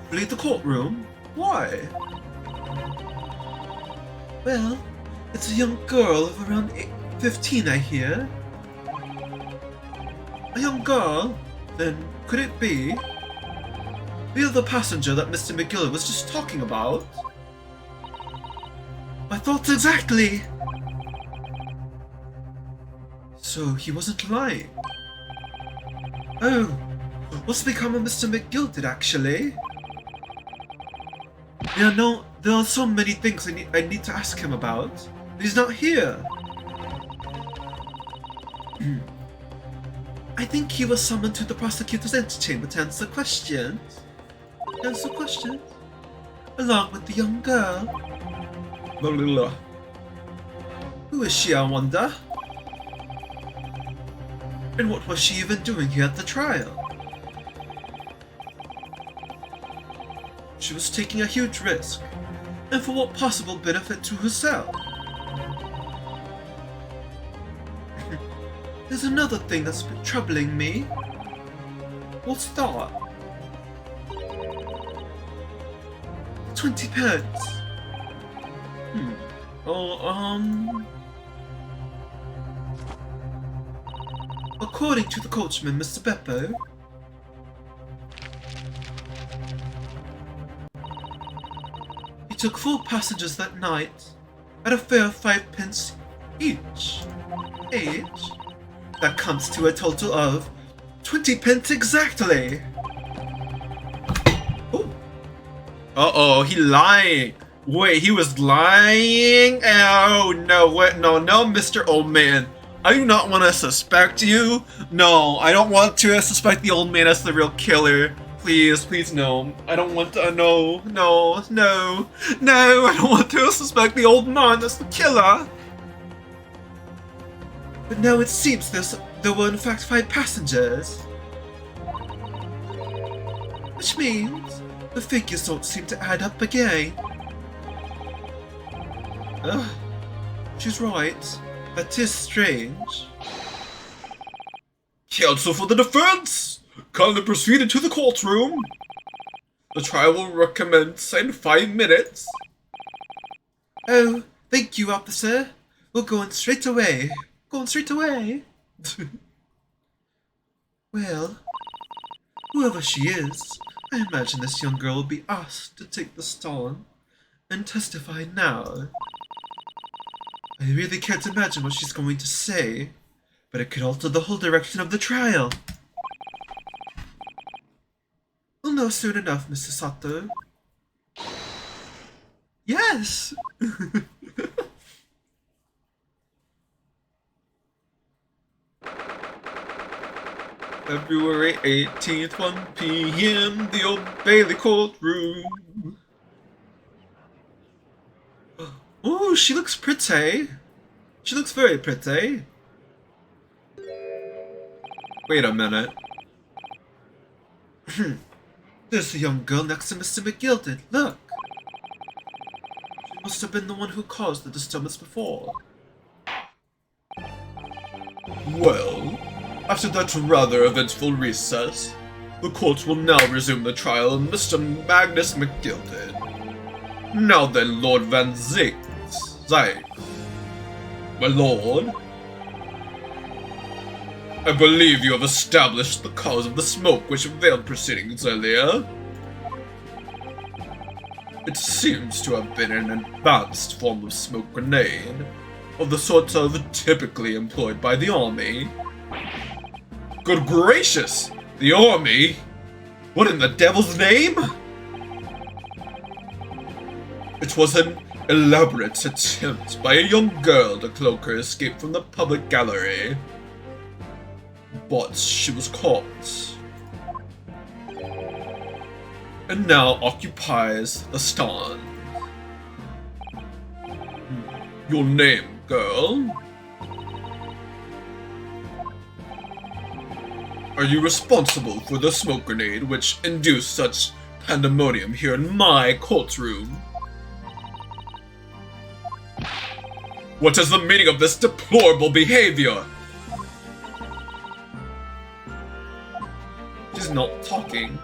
Flee the courtroom? Why? Well, it's a young girl of around 15, I hear. A young girl? Then could it be the other passenger that Mr. McGillen was just talking about? My thoughts exactly! So he wasn't lying. Oh, what's become of Mr. McGilden actually? There are so many things I need to ask him about. He's not here. I think he was summoned to the prosecutor's antechamber to answer questions. Along with the young girl. Who is she, I wonder? And what was she even doing here at the trial? She was taking a huge risk. And for what possible benefit to herself? There's another thing that's been troubling me. What's that? 20 pence. According to the coachman, Mr. Beppo, he took 4 passengers that night at a fare of 5 pence each. That comes to a total of 20 pence exactly. Oh. Uh-oh, he lying. Wait, he was lying? Oh, no, wait, no, Mr. Old Man. I do not want to suspect you. No, I don't want to suspect the old man as the real killer. Please, no. I don't want to, no, I don't want to suspect the old man as the killer. But now it seems there were in fact 5 passengers. Which means the figures don't seem to add up again. She's right. That is strange. Counsel for the defense! Kindly proceed into the courtroom. The trial will recommence in 5 minutes. Oh, thank you, officer. We're going straight away. Well, whoever she is, I imagine this young girl will be asked to take the stand and testify now. I really can't imagine what she's going to say, but it could alter the whole direction of the trial. We'll know soon enough, Mr. Sato. Yes! February 18th, 1 p.m., the Old Bailey courtroom. Oh, she looks pretty. She looks very pretty. Wait a minute. There's the young girl next to Mr. McGilden. Look. She must have been the one who caused the disturbance before. Well, after that rather eventful recess, the court will now resume the trial of Mr. Magnus McGilden. Now then, Lord Van Zyk. My lord, I believe you have established the cause of the smoke which veiled proceedings earlier. It seems to have been an advanced form of smoke grenade, of the sort of typically employed by the army. Good gracious! The army? What in the devil's name? It was an elaborate attempt by a young girl to cloak her escape from the public gallery. But she was caught. And now occupies the stand. Your name, girl? Are you responsible for the smoke grenade which induced such pandemonium here in my courtroom? What is the meaning of this deplorable behavior? She's not talking.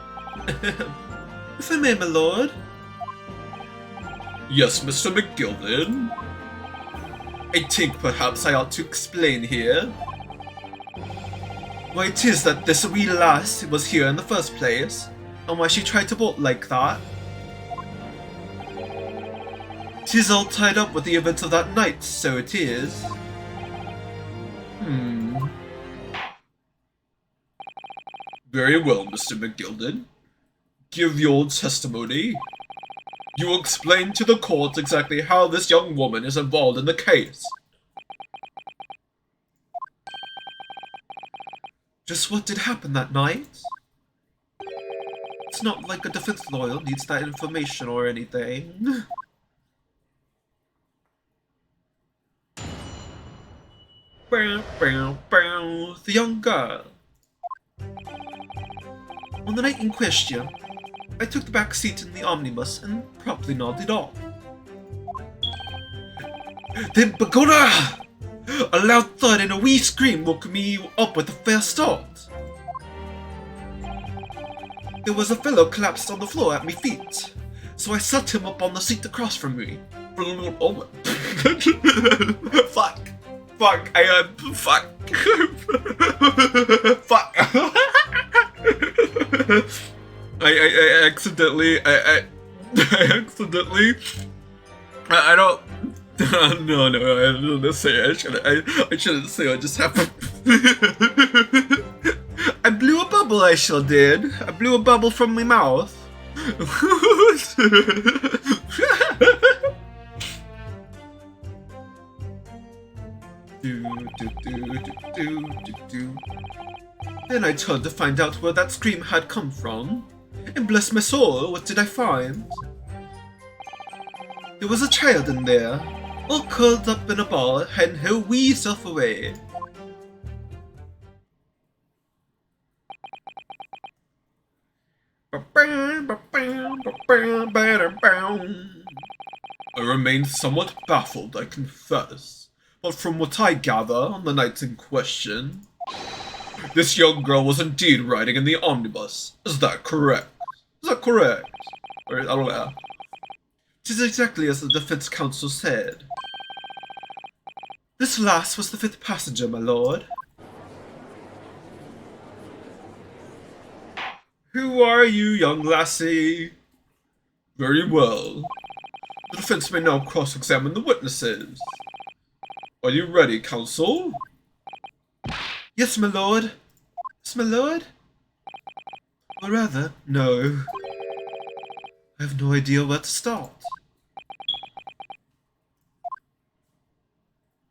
If I may, my lord. Yes, Mr. McGilded. I think perhaps I ought to explain here. Why it is that this wee lass was here in the first place, and why she tried to bolt like that. Tis all tied up with the events of that night, so it is. Very well, Mr. McGilded. Give your testimony. You will explain to the court exactly how this young woman is involved in the case. Just what did happen that night? It's not like a defense lawyer needs that information or anything. The young girl. On the night in question, I took the back seat in the omnibus and promptly nodded off. Then begorra! A loud thud and a wee scream woke me up with a fair start. There was a fellow collapsed on the floor at my feet, so I sat him up on the seat across from me. Oh, fuck. Fuck. Fuck. Fuck. I accidentally. I don't. No, I didn't say it. I shouldn't say it just happened. I blew a bubble, I sure did. I blew a bubble from my mouth. Then I turned to find out where that scream had come from. And bless my soul, what did I find? There was a child in there, all curled up in a ball, hiding her wee self away. I remained somewhat baffled, I confess, but from what I gather on the night in question, this young girl was indeed riding in the omnibus. Is that correct? Is that correct? Or, I don't know. Tis exactly as the defense counsel said. This lass was the fifth passenger, my lord. Who are you, young lassie? Very well. The defense may now cross-examine the witnesses. Are you ready, counsel? Yes, my lord. Yes, my lord? Or rather, no. I have no idea where to start.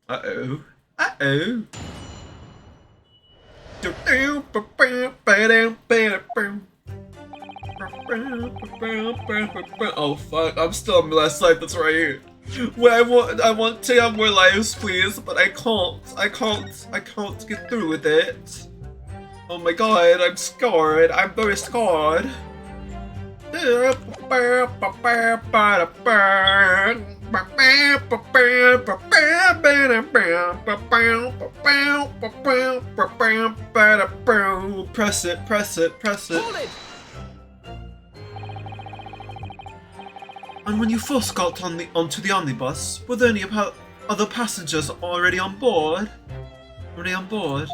Uh-oh. Uh-oh. Oh fuck, I'm still on my last life, that's right. Well, I want to have more lives, please, but I can't get through with it. Oh my god, I'm scarred, I'm very scarred. Press it, press it, press it. Hold it! And when you first got onto the omnibus, were there any other passengers already on board? Already on board?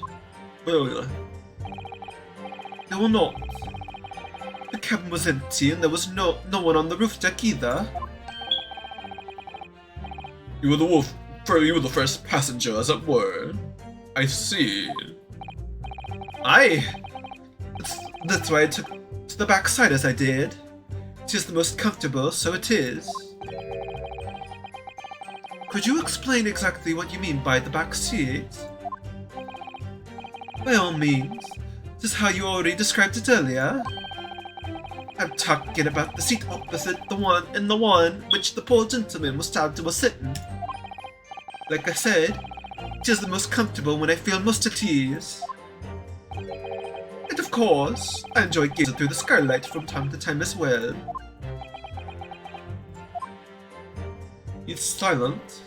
Well, There were not. The cabin was empty and there was no one on the roof deck either. you were the first passenger, as it were. I see. Aye. That's why I took to the back side as I did. It is the most comfortable, so it is. Could you explain exactly what you mean by the back seat? By all means. This is how you already described it earlier. I'm talking about the seat opposite the one which the poor gentleman was found to have sitting. Like I said, it is the most comfortable when I feel most at ease. And of course, I enjoy gazing through the skylight from time to time as well. He's silent.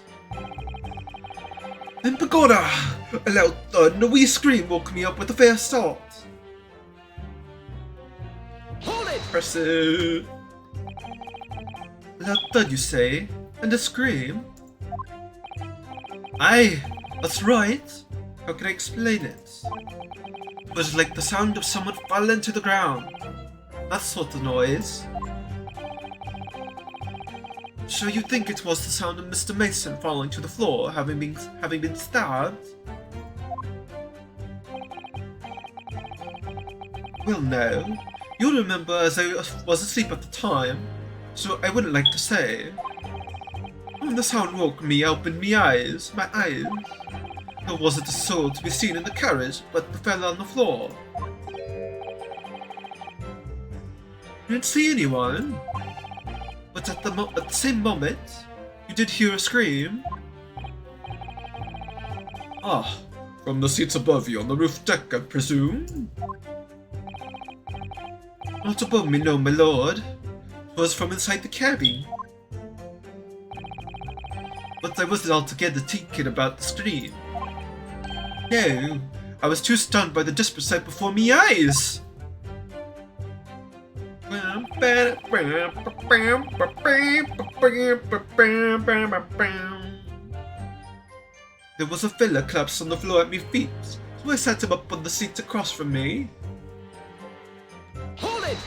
Then Pagoda! A loud thud and a wee scream woke me up with a fair start. Hold it! Impressive. A loud thud, you say? And a scream? Aye, that's right. How can I explain it? It was like the sound of someone falling to the ground. That sort of noise. So you think it was the sound of Mr. Mason falling to the floor, having been stabbed? Well, no. You'll remember as I was asleep at the time, so I wouldn't like to say. When the sound woke me, I opened my eyes. There wasn't a soul to be seen in the carriage, but the fell on the floor. You didn't see anyone, but at the same moment, you did hear a scream. Ah, from the seats above you on the roof deck, I presume? Not above me, no, my lord. It was from inside the cabin. But I wasn't altogether thinking about the scream. No, I was too stunned by the desperate sight before me eyes. There was a fella collapsed on the floor at my feet, so I sat him up on the seat across from me. Hold it!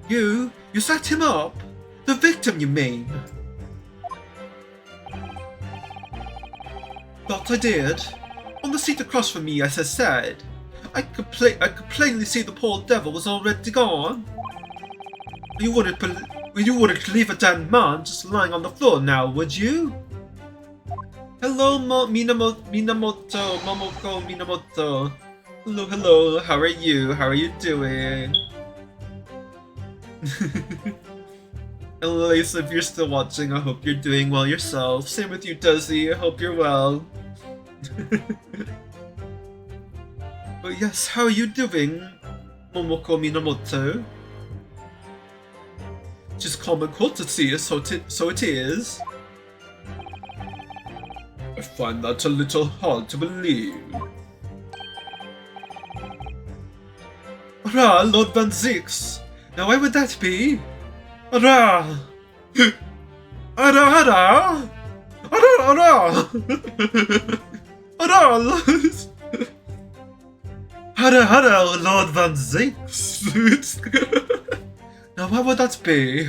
You sat him up? The victim, you mean? Thought I did. On the seat across from me, as I said. I could plainly see the poor devil was already gone. You wouldn't leave a damned man just lying on the floor now, would you? Hello, Momoko Minamoto. Hello, how are you? How are you doing? At least if you're still watching, I hope you're doing well yourself. Same with you, Duzzy. I hope you're well. But yes, how are you doing, Momoko Minamoto? Just common courtesy, so it is. I find that a little hard to believe. Hurrah, Lord Van Zix! Now why would that be? Hurrah! Hurrah, hurrah! Hurrah, hurrah! Hurrah, hurrah, Lord Van Zix! Now why would that be?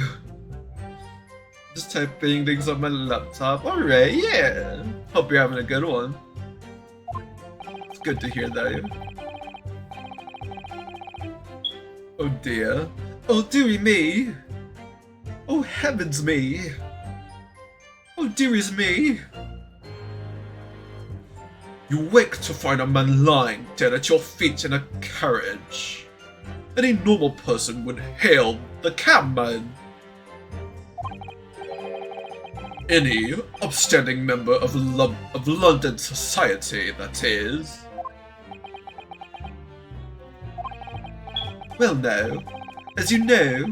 Just typing things on my laptop. Alright, yeah. Hope you're having a good one. It's good to hear that. Oh dear. Oh dearie me. Oh heavens me. Oh dearies me. You wake to find a man lying dead at your feet in a carriage. Any normal person would hail the cabman. Any upstanding member of London society, that is. Well now, as you know,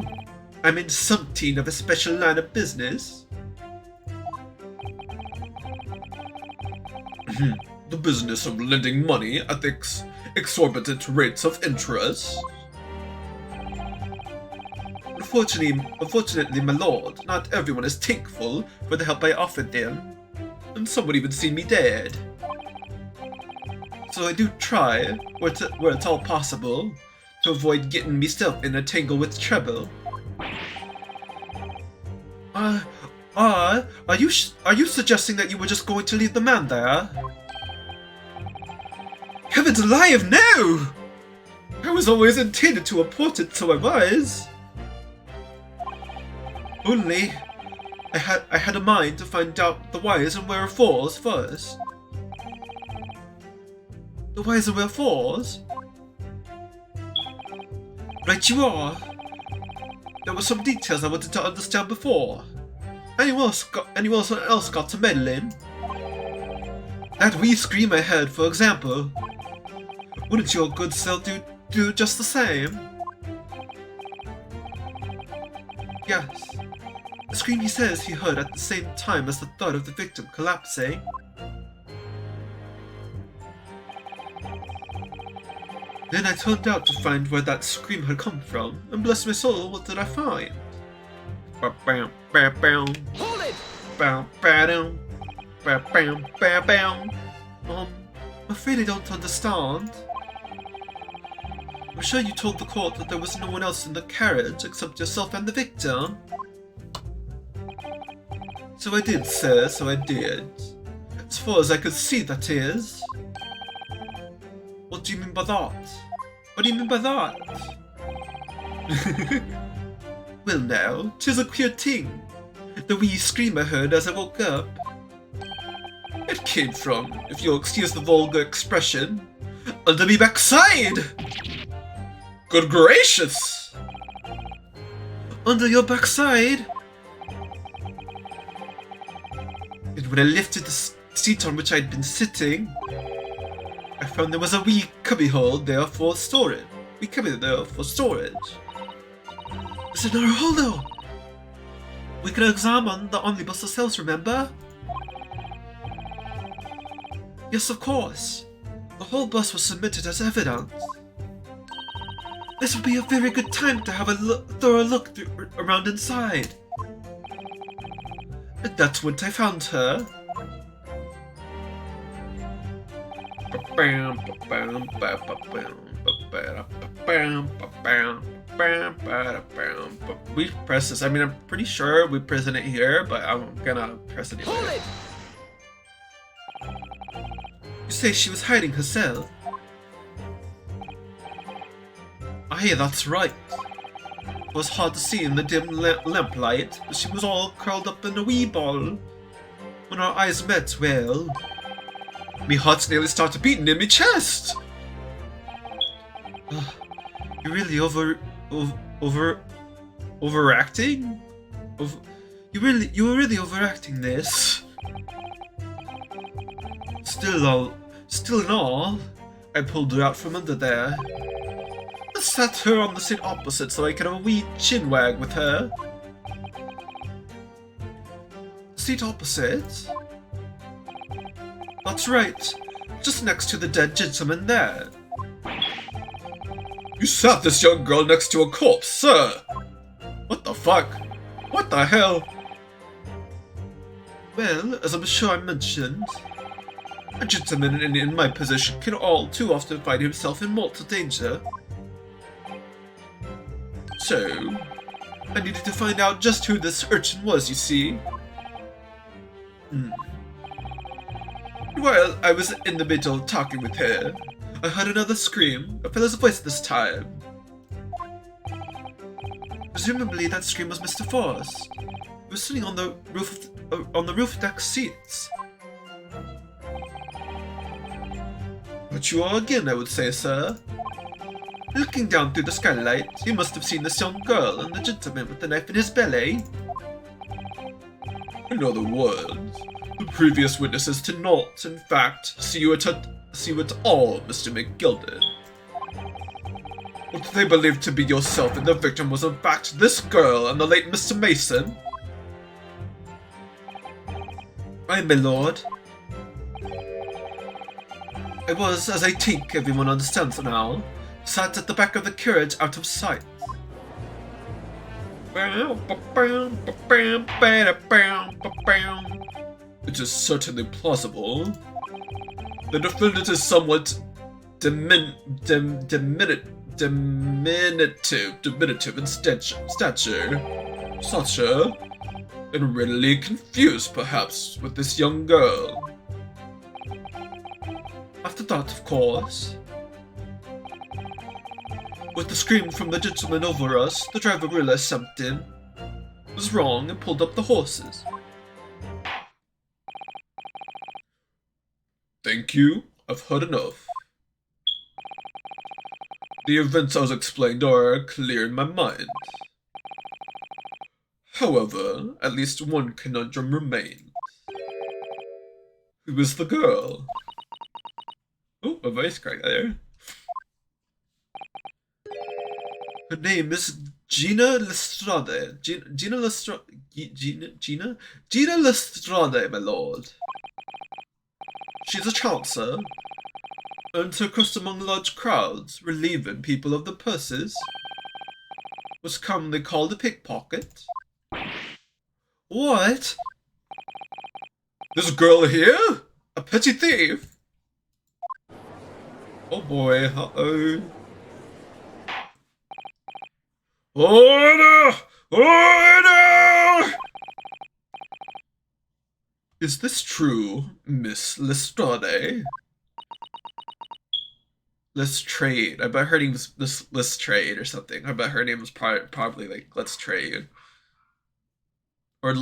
I'm in something of a special line of business. The business of lending money at the exorbitant rates of interest. Unfortunately, my lord, not everyone is thankful for the help I offered them, and some would even see me dead. So I do try, where it's all possible, to avoid getting myself in a tangle with trouble. Are you suggesting that you were just going to leave the man there? Heavens alive, no! I was always intended to report it, so I was. Only, I had a mind to find out the whys and wherefores first. The whys and wherefores? Right you are. There were some details I wanted to understand before. anyone else got to meddle in? That wee scream I heard, for example. Wouldn't your good self do just the same? Yes. The scream he says he heard at the same time as the thud of the victim collapsing. Then I turned out to find where that scream had come from, and bless my soul, what did I find? Hold it! I'm afraid I don't understand. I'm sure you told the court that there was no one else in the carriage except yourself and the victim. So I did, sir, so I did. As far as I could see, that is. What do you mean by that? What do you mean by that? Well now, 'tis a queer thing. The wee scream I heard as I woke up. It came from, if you'll excuse the vulgar expression, under me backside! Good gracious! Under your backside? And when I lifted the seat on which I'd been sitting, I found there was a wee cubbyhole there for storage. I said, no, hold on! We can examine the omnibus ourselves, remember? Yes, of course. The whole bus was submitted as evidence. This would be a very good time to have a thorough look around inside. And that's when I found her. We press this. I mean, I'm pretty sure we present it here, but I'm gonna press it Hold anyway. it! You say she was hiding herself? Aye, that's right. It was hard to see in the dim lamplight, but she was all curled up in a wee ball. When our eyes met, well, me heart nearly started beating in me chest. You're really overacting? You were really overacting this. Still in all, I pulled her out from under there. I sat her on the seat opposite so I could have a wee chin wag with her. Seat opposite? That's right, just next to the dead gentleman there. You sat this young girl next to a corpse, sir! What the fuck? What the hell? Well, as I'm sure I mentioned, a gentleman in my position can all too often find himself in mortal danger. So, I needed to find out just who this urchin was, you see. While I was in the middle talking with her, I heard another scream, a fellow's voice this time. Presumably that scream was Mr. Forrest. He was sitting on the roof deck seats. But you are again, I would say, sir. Looking down through the skylight, you must have seen this young girl and the gentleman with the knife in his belly. In other words, the previous witnesses did not, in fact, see you at all, Mr. McGilden. What they believed to be yourself and the victim was in fact this girl and the late Mr. Mason? Aye, my lord. I was, as I think everyone understands now, sat at the back of the carriage out of sight. It is certainly plausible. The defendant is somewhat diminutive in stature, and readily confused, perhaps, with this young girl. After that, of course, with the scream from the gentleman over us, the driver realized something was wrong and pulled up the horses. Thank you, I've heard enough. The events as explained are clear in my mind. However, at least one conundrum remains. Who is the girl? Oh, a voice crack there. Her name is Gina Lestrade. Gina Lestrade. Gina Lestrade, my lord. She's a chancer. Earned her crust among large crowds, relieving people of the purses. Was commonly called a pickpocket. What? This girl here? A petty thief? Oh boy, uh-oh. Order! Order! Is this true, Miss Lestrade? Lestrade. I bet her name was Lestrade or something. I bet her name was probably like Let's Trade. Or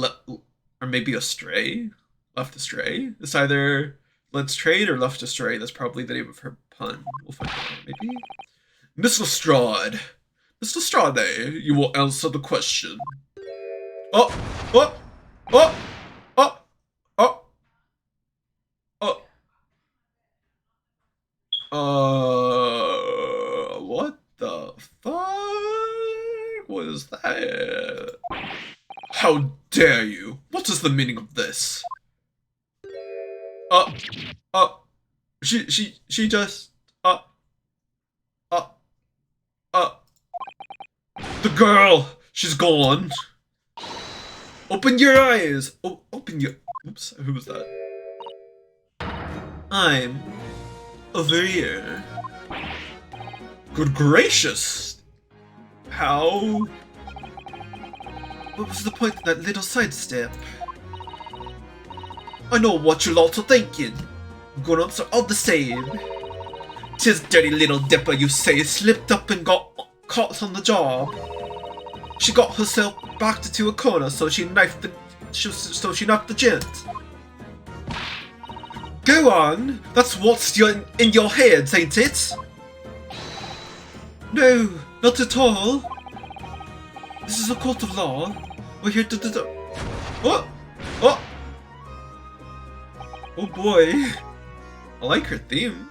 maybe Astray? Left Astray? It's either Let's Trade or Left Astray. That's probably the name of her pun. We'll find out, maybe? Miss Lestrade. Miss Lestrade, you will answer the question. Oh! Oh! Oh! Oh! Oh! What the fuck was that? How dare you? What is the meaning of this? She just, the girl, she's gone. Open your eyes. Oh, open your, oops, who was that? I'm over here. Good gracious. How? What was the point of that little sidestep? I know what you lot are thinking. Grown-ups are all the same. 'Tis dirty little dipper, you say, slipped up and got caught on the job. She got herself backed into a corner, so she knifed the gent. Go on, that's what's in your heads, ain't it? No, not at all. This is a court of law. We're here to What? Oh! Oh boy. I like her theme.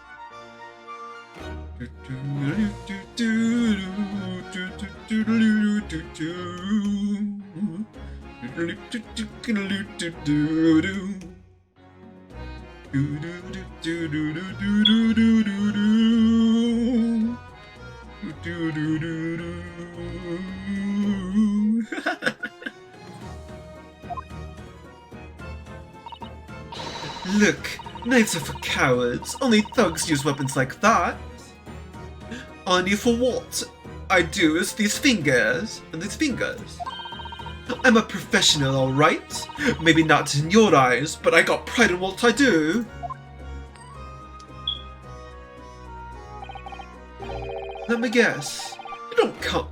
Look, knives are for cowards. Only thugs use weapons like that. Only for what I do is these fingers and these fingers. I'm a professional, alright? Maybe not in your eyes, but I got pride in what I do. Let me guess.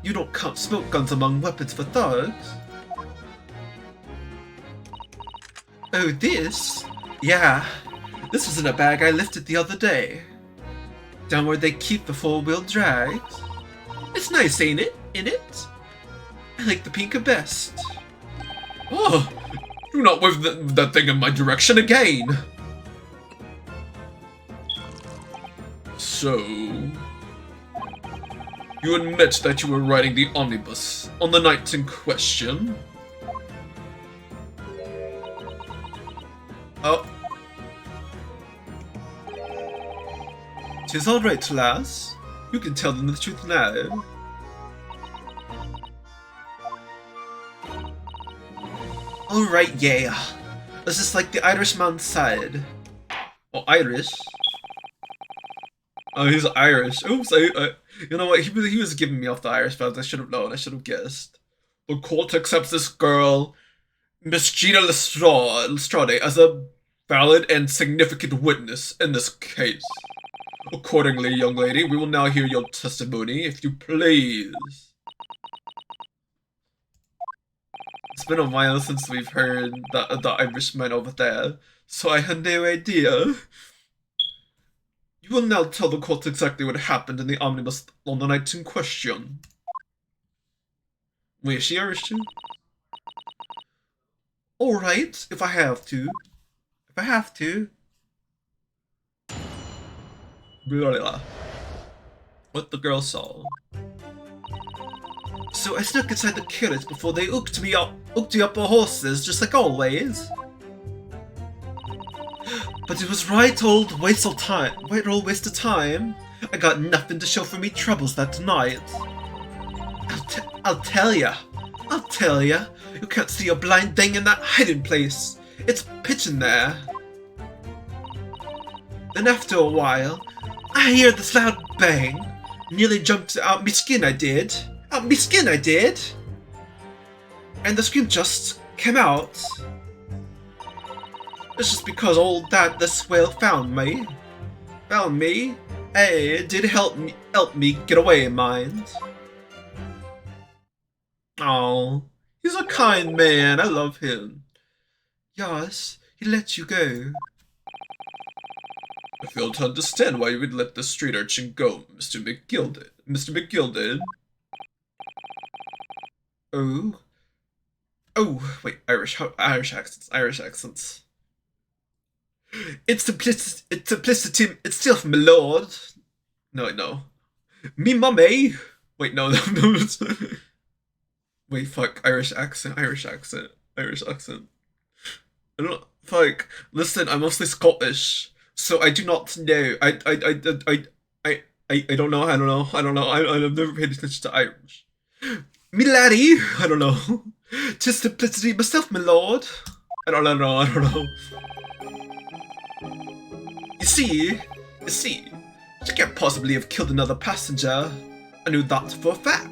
You don't count smoke guns among weapons for thugs. Oh, this? Yeah. This was in a bag I lifted the other day. Down where they keep the four-wheel drags. It's nice, ain't it? I like the pinker best. Oh, do not wave that thing in my direction again. So, you admit that you were riding the omnibus on the night in question? Oh. 'Tis alright, lass. You can tell them the truth now. Alright, yeah. This is like the Irishman said. Oh, Irish? Oh, he's Irish. Oops, you know what? He was giving me off the Irish vibes. I should have known. I should have guessed. The court accepts this girl, Miss Gina Lestrade, as a valid and significant witness in this case. Accordingly, young lady, we will now hear your testimony, if you please. It's been a while since we've heard the Irishman over there, so I had no idea. You will now tell the court exactly what happened in the omnibus on the night in question. Wait, is she Irish too? Alright, if I have to. If I have to. Blah, blah, blah. What the girl saw. So I snuck inside the carriage before they hooked me up on horses, just like always. But it was right old waste of time. I got nothing to show for me troubles that night. I'll tell ya. You can't see a blind thing in that hiding place. It's pitch in there. Then after a while, I hear this loud bang. Nearly jumped out me skin I did. And the scream just came out. It's just because old Dad the Swale found me. Hey, did help me get away, mind. Oh, he's a kind man. I love him. Yes, he let you go. I fail to understand why you would let the street urchin go, Mr. McGilded. Oh, wait, Irish accents. It's simplicity itself, my lord. No. Me mummy. Wait, no. Wait, fuck, Irish accent. I don't, fuck, listen, I'm mostly Scottish, so I do not know. I don't know. I've never paid attention to Irish. Me laddie, I don't know. Tis simplicity myself, my lord. I don't know. You see, she can't possibly have killed another passenger. I knew that for a fact.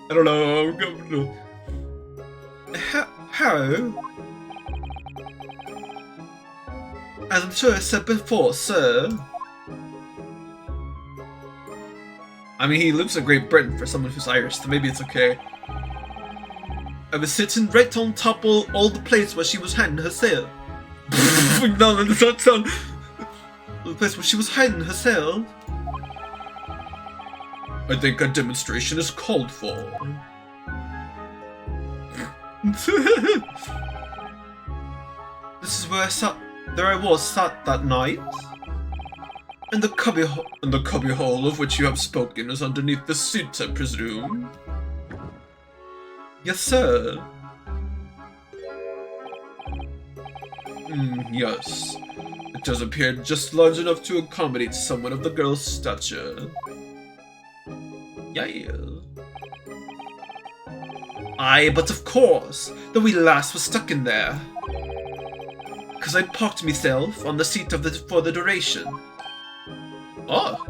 I don't know. How? As I'm sure I said before, sir. I mean, he lives in Great Britain for someone who's Irish, so maybe it's okay. I was sitting right on top of all the place where she was hiding herself. No, that does not sound... The place where she was hiding herself. I think a demonstration is called for. This is where I sat. There I was sat that night. And the cubby hole of which you have spoken is underneath the seat, I presume. Yes, sir. Yes. It does appear just large enough to accommodate someone of the girl's stature. Yeah. Aye, but of course, the wee lass was stuck in there. 'Cause I'd parked myself on the seat for the duration. Oh.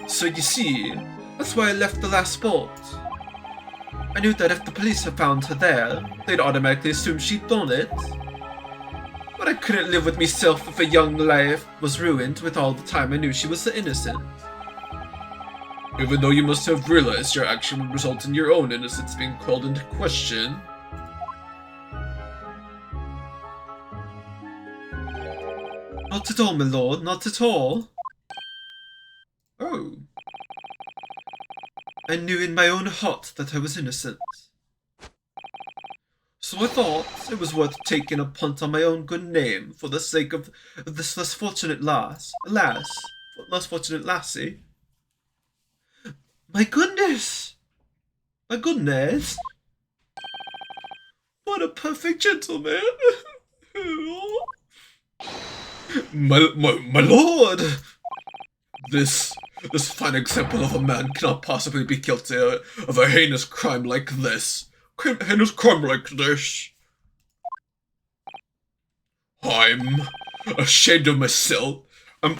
So you see, that's why I left the last spot. I knew that if the police had found her there, they'd automatically assume she'd done it. But I couldn't live with myself if a young life was ruined with all the time I knew she was innocent. Even though you must have realized your action would result in your own innocence being called into question. Not at all, my lord, not at all. Oh. I knew in my own heart that I was innocent. So I thought it was worth taking a punt on my own good name for the sake of this less fortunate lassie. My goodness! What a perfect gentleman! my lord! This fine example of a man cannot possibly be guilty of a heinous crime like this. I'm ashamed of myself. I'm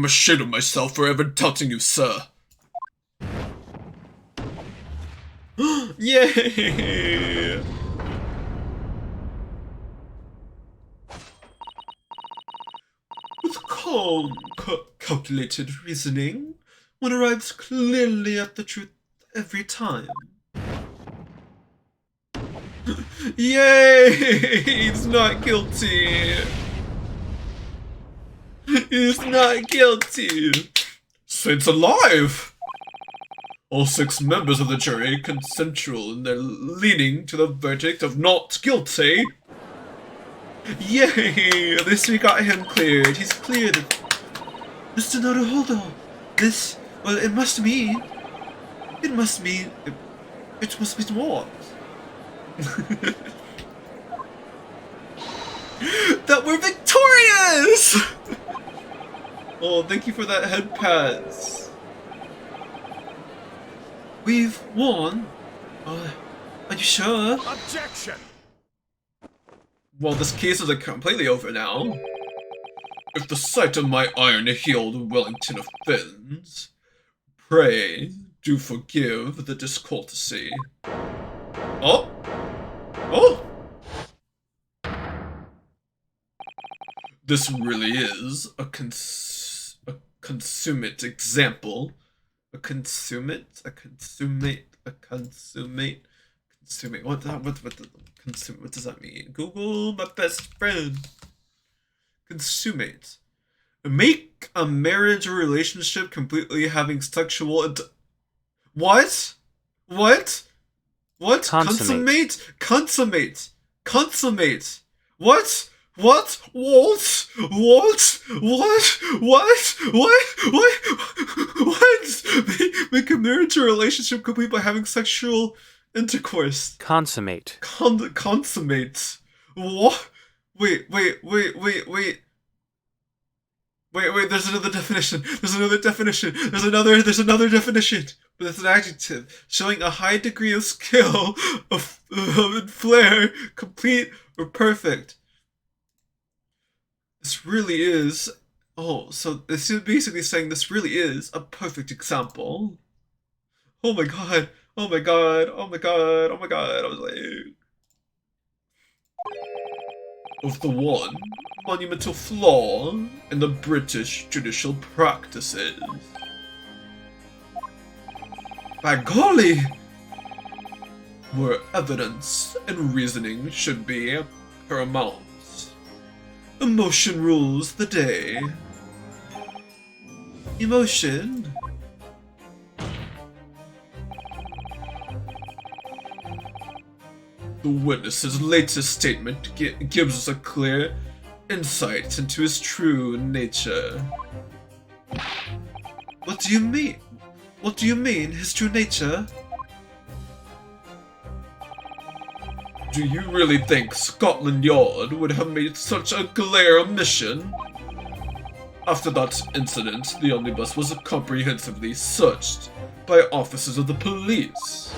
ashamed of myself for ever doubting you, sir. Yay! With calm, calculated reasoning, one arrives clearly at the truth every time. Yay! He's not guilty! He's not guilty! Saints alive! All 6 members of the jury consensual in their leaning to the verdict of not guilty. Yay! At least we got him cleared. He's cleared. Mr. Naruhodo, this, well, it must mean what? That we're victorious! Oh, thank you for that head pass. We've won? Are you sure? Objection! Well, this case is completely over now. If the sight of my iron-heeled Wellington offends, pray do forgive the discourtesy. Oh? Oh? This really is a consummate example. A consummate. What does that mean? Google, my best friend. Consummate. Make a marriage or relationship completely having sexual. What? What? What? Consummate. Consummate. Consummate. What? What? What? What? What? What? What? Make a marriage or relationship complete by having sexual intercourse. Consummate. Consummate. What? Wait, there's another definition. There's another definition. There's another definition. But it's an adjective showing a high degree of skill, of flair, complete or perfect. This really is. Oh, so this is basically saying this really is a perfect example. Oh my god. Oh my god. Oh my god. Oh my god. I was like. Of the one monumental flaw in the British judicial practices. By golly! Where evidence and reasoning should be paramount. Emotion rules the day. Emotion? The witness's latest statement gives us a clear insight into his true nature. What do you mean? What do you mean, his true nature? Do you really think Scotland Yard would have made such a glaring omission? After that incident, the omnibus was comprehensively searched by officers of the police.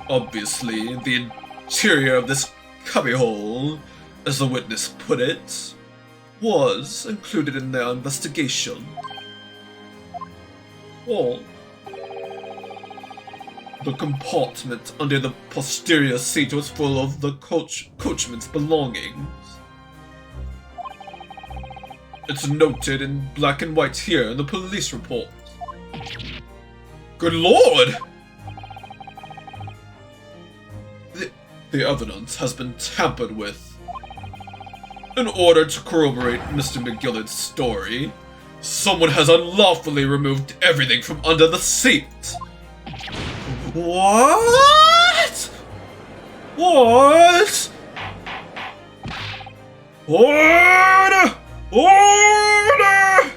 Obviously, the interior of this cubbyhole, as the witness put it, was included in their investigation. Well, the compartment under the posterior seat was full of the coachman's belongings. It's noted in black and white here in the police report. Good lord! The evidence has been tampered with. In order to corroborate Mr. McGillard's story, someone has unlawfully removed everything from under the seat. What? What? Order! Order!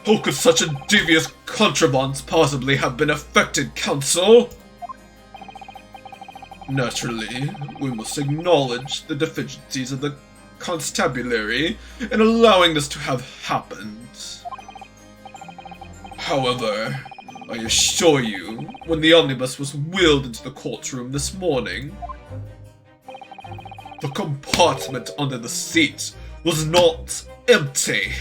How could such a devious contraband possibly have been effected, counsel? Naturally, we must acknowledge the deficiencies of the constabulary in allowing this to have happened. However, I assure you, when the omnibus was wheeled into the courtroom this morning, the compartment under the seat was not empty.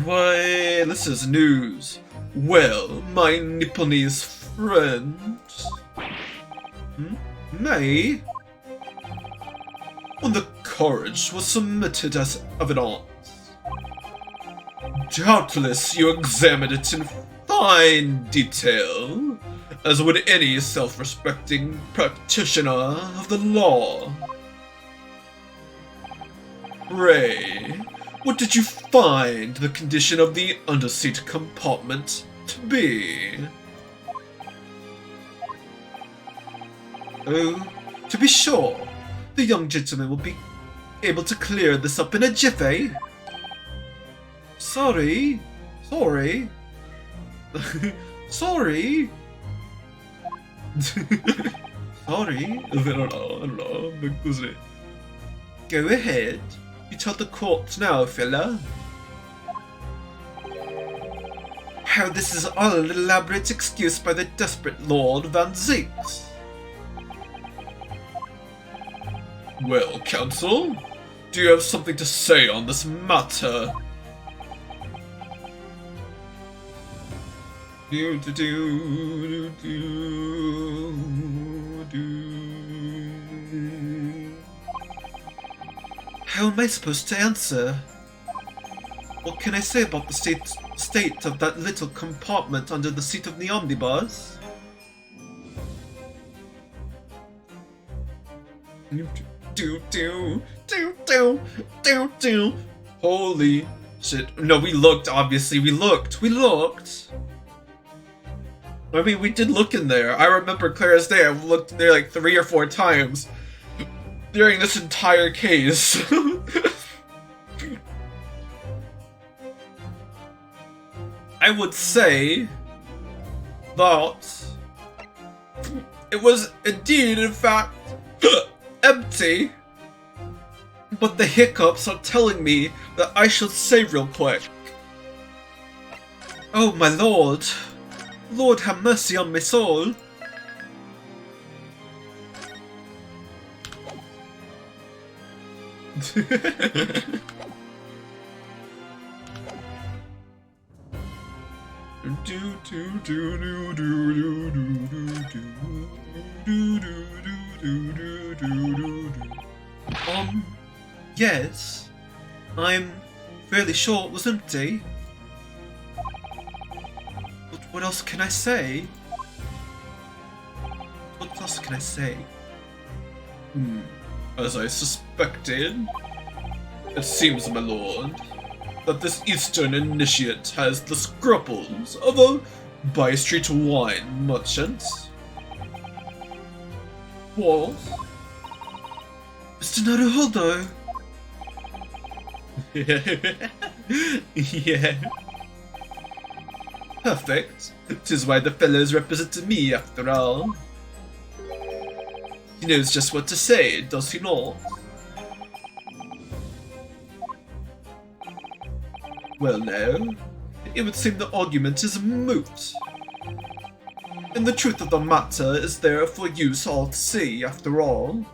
Why, this is news. Well, my Nipponese friend... May? When the courage was submitted as evidence, doubtless you examined it in fine detail, as would any self-respecting practitioner of the law. pray, what did you find the condition of the underseat compartment to be? Oh, to be sure, the young gentleman will be able to clear this up in a jiffy. Sorry. Sorry. Sorry. Sorry. I don't know. Go ahead. You tell the court now, fella. How this is all an elaborate excuse by the desperate Lord Van Zeeks. Well, counsel, do you have something to say on this matter? Do do do do do. How am I supposed to answer? What can I say about the state of that little compartment under the seat of the omnibus? Do. Holy shit. No, we looked, obviously. We looked. I mean, we did look in there. I remember clear as day. I've looked there like 3 or 4 times during this entire case. I would say that it was indeed, in fact, empty. But the hiccups are telling me that I should save real quick. Oh my lord. Lord have mercy on my soul. Yes, I'm fairly sure it was empty. But what else can I say? As I suspected, it seems, my lord, that this Eastern initiate has the scruples of a by-street wine merchant. What? Mr. Naruhodo! Yeah. Perfect. 'Tis why the fellow's represented me, after all. He knows just what to say, does he not? Well, no. It would seem the argument is moot. And the truth of the matter is there for you all to see, after all.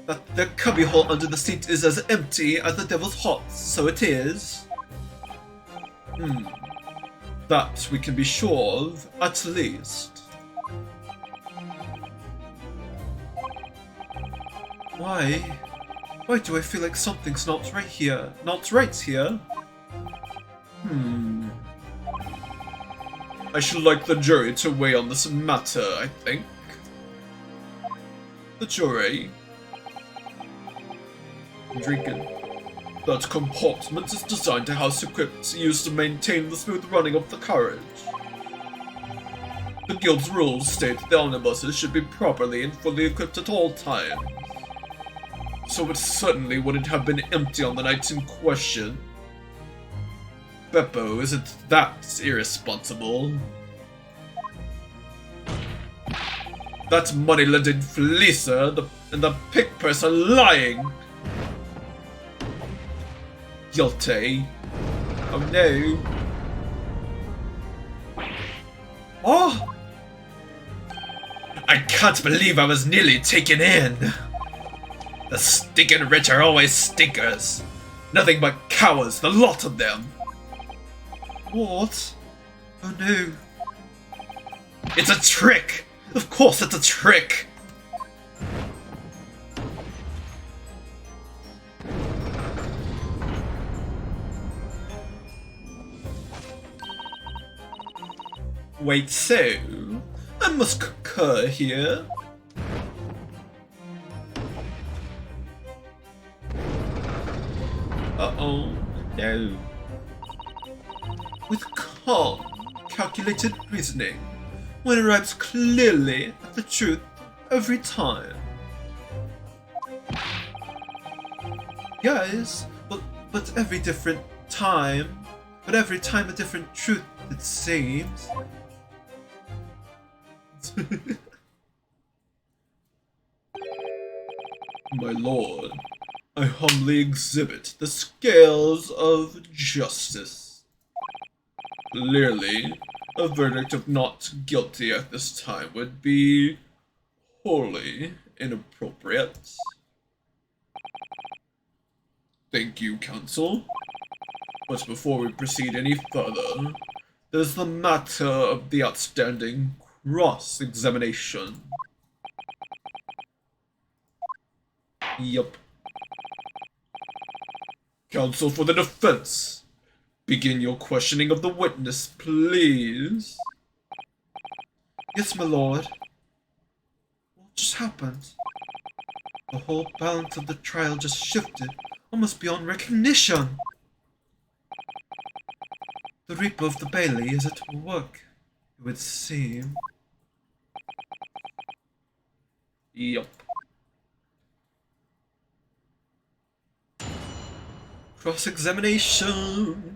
That the cubbyhole under the seat is as empty as the devil's hot, so it is. That we can be sure of, at least. Why do I feel like something's not right here? I should like the jury to weigh on this matter, I think. The jury. Drinking. That compartment is designed to house equipment used to maintain the smooth running of the carriage. The guild's rules state the omnibuses should be properly and fully equipped at all times. So it certainly wouldn't have been empty on the night in question. Beppo isn't that irresponsible. That money-lending fleecer and the pick purse are lying. Guilty. Oh no. Oh! I can't believe I was nearly taken in. The stinking rich are always stinkers. Nothing but cowards, the lot of them. What? Oh no. It's a trick! Of course it's a trick! Wait, so? I must concur here. No. No. With calm, calculated reasoning, one arrives clearly at the truth every time. Yes, but every different time, but every time a different truth, it seems. My lord, I humbly exhibit the scales of justice. Clearly, a verdict of not guilty at this time would be wholly inappropriate. Thank you, counsel. But before we proceed any further, there's the matter of the outstanding cross-examination. Yup. Counsel for the defense, begin your questioning of the witness, please. Yes, my lord. What just happened? The whole balance of the trial just shifted, almost beyond recognition. The Reaper of the Bailey is at work, it would seem. Yup. Cross-examination.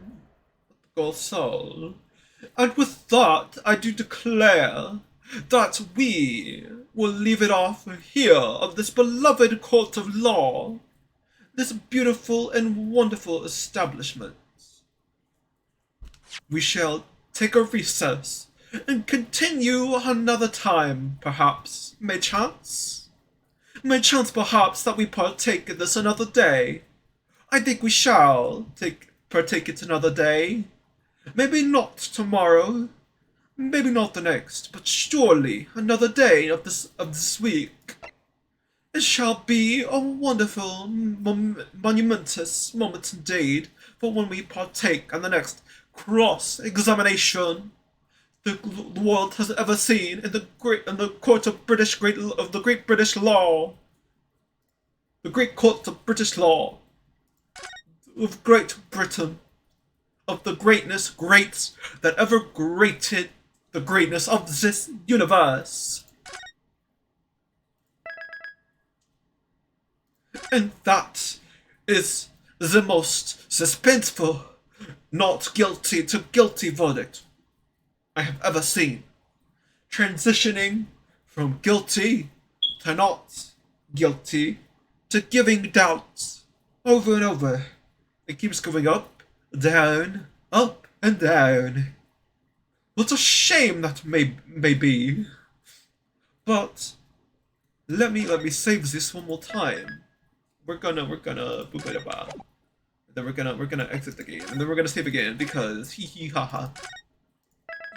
Also, and with that, I do declare that we will leave it off here of this beloved court of law, this beautiful and wonderful establishment. We shall take a recess and continue another time, perhaps, may chance? May chance, perhaps, that we partake in this another day. I think we shall partake it another day. Maybe not tomorrow, maybe not the next, but surely another day of this week. It shall be a wonderful, monumentous moment indeed for when we partake in the next cross-examination the world has ever seen in the court of the great British law, the great court of British law of Great Britain, of the greatness that ever grated the greatness of this universe. And that is the most suspenseful not guilty to guilty verdict I have ever seen. Transitioning from guilty to not guilty to giving doubts over and over. It keeps going up, and down. What a shame that may be. But let me save this one more time. We're gonna boop it about. Then we're gonna exit the game, and then we're gonna save again because hee hee ha ha.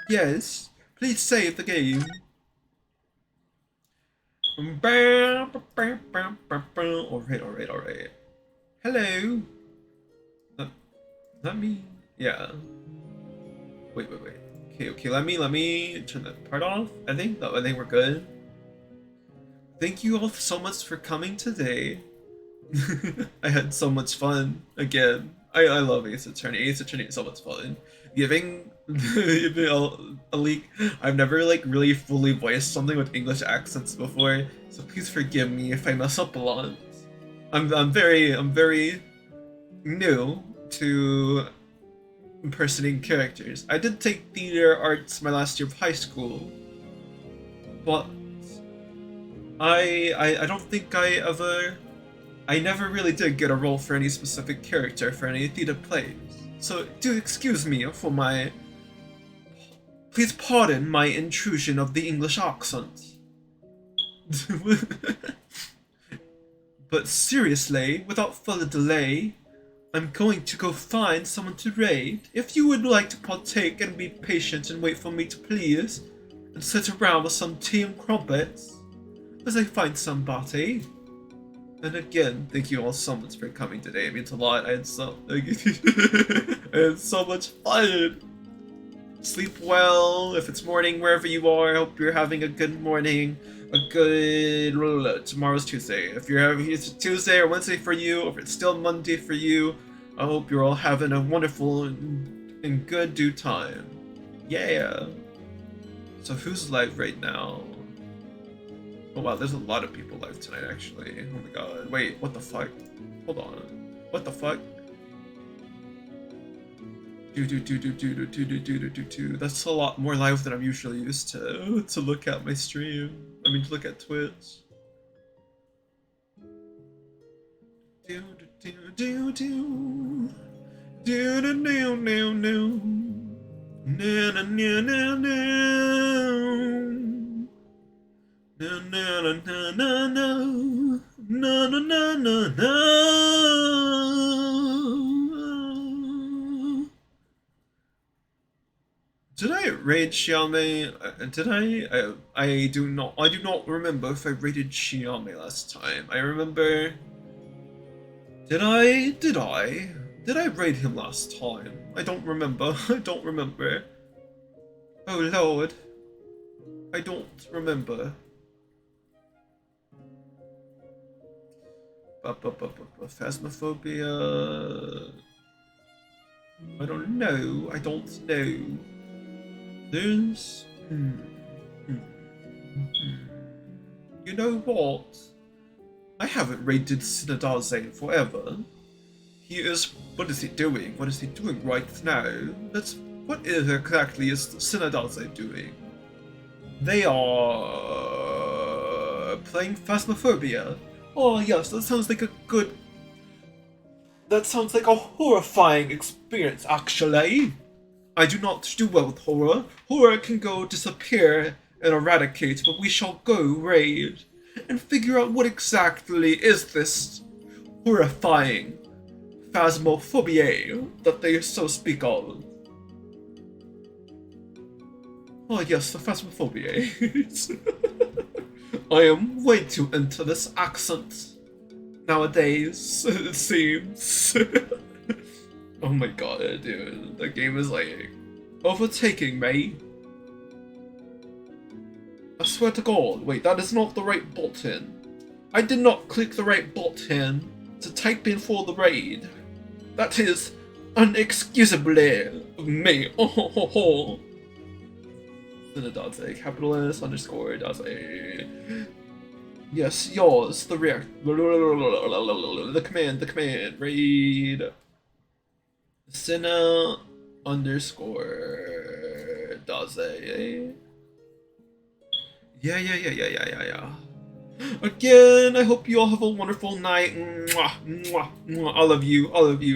Yes, please save the game. Alright. Hello. Let me. Yeah. Wait. Okay. Let me turn that part off. I think we're good. Thank you all so much for coming today. I had so much fun again. I love Ace Attorney. Ace Attorney is so much fun. Giving a leak. I've never really fully voiced something with English accents before, so please forgive me if I mess up a lot. I'm very new to impersonating characters. I did take theater arts my last year of high school, but I don't think I never really did get a role for any specific character for any theater plays. So do excuse me for my... Please pardon my intrusion of the English accent. But seriously, without further delay, I'm going to go find someone to raid. If you would like to partake and be patient and wait for me to please, and sit around with some tea and crumpets, as I find somebody. And again, thank you all so much for coming today. It means a lot. I had so much fun. Sleep well. If it's morning wherever you are, I hope you're having a good morning. Tomorrow's Tuesday. If you're having it's Tuesday or Wednesday for you, or if it's still Monday for you, I hope you're all having a wonderful and good due time. Yeah. So who's live right now? Oh wow, there's a lot of people live tonight actually. Oh my god. Wait, what the fuck? Hold on. What the fuck? That's a lot more live than I'm usually used to look at my stream. I mean, to look at Twitch. Did I raid Xiaomei? Did I? I do not. I do not remember if I raided Xiaomei last time. I remember. Did I? Did I raid him last time? I don't remember. I don't remember. Oh lord. I don't remember. Phasmophobia. I don't know. I don't know. There's. You know what? I haven't raided Sinadaze in forever. He is. What is he doing? What is he doing right now? What exactly is Sinadaze doing? They are playing Phasmophobia. Oh yes, that sounds like a good. That sounds like a horrifying experience, actually. I do not do well with horror. Horror can go disappear and eradicate, but we shall go raid and figure out what exactly is this horrifying Phasmophobia that they so speak of. Oh yes, the Phasmophobia. I am way too into this accent nowadays, it seems. Oh my god, dude. The game is like overtaking me. I swear to god. Wait, that is not the right button. I did not click the right button to type in for the raid. That is unexcusably of me. Oh ho ho ho. Sinadaze, capital S underscore Daze. Yes, yours, the react. The command, raid. Sina underscore Daze. Yeah. Again, I hope you all have a wonderful night. Mwah, mwah, mwah. All of you.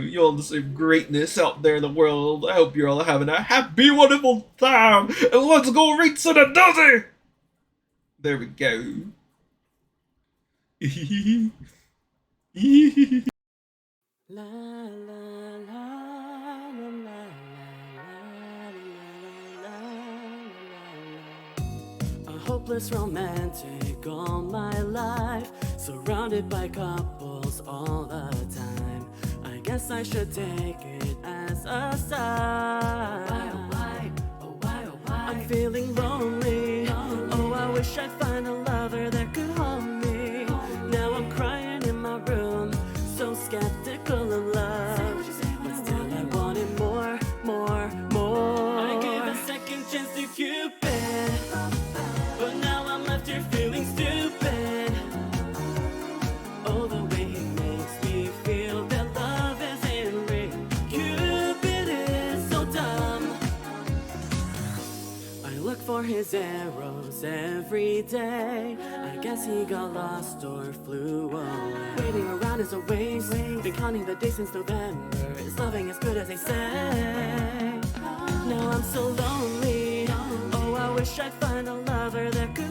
You all deserve greatness out there in the world. I hope you're all having a happy, wonderful time. And let's go read Sinadaze! There we go. La, la, la, la, la, la, la, a hopeless romantic all my life, surrounded by couples all the time. I guess I should take it as a sign. I'm feeling lonely. Oh, I wish I'd find a lover that could hold me. Now I'm crying in my room, so skeptical of love, but still I wanted more. I gave a second chance to Cupid, but now I'm left here feeling stupid. Oh, the way he makes me feel that love isn't real. Cupid is so dumb. I look for his arrows every day. I guess he got lost or flew away. Waiting around is a waste. Been counting the days since November. Is loving as good as they say? Now I'm so lonely. Oh, I wish I'd find a lover that could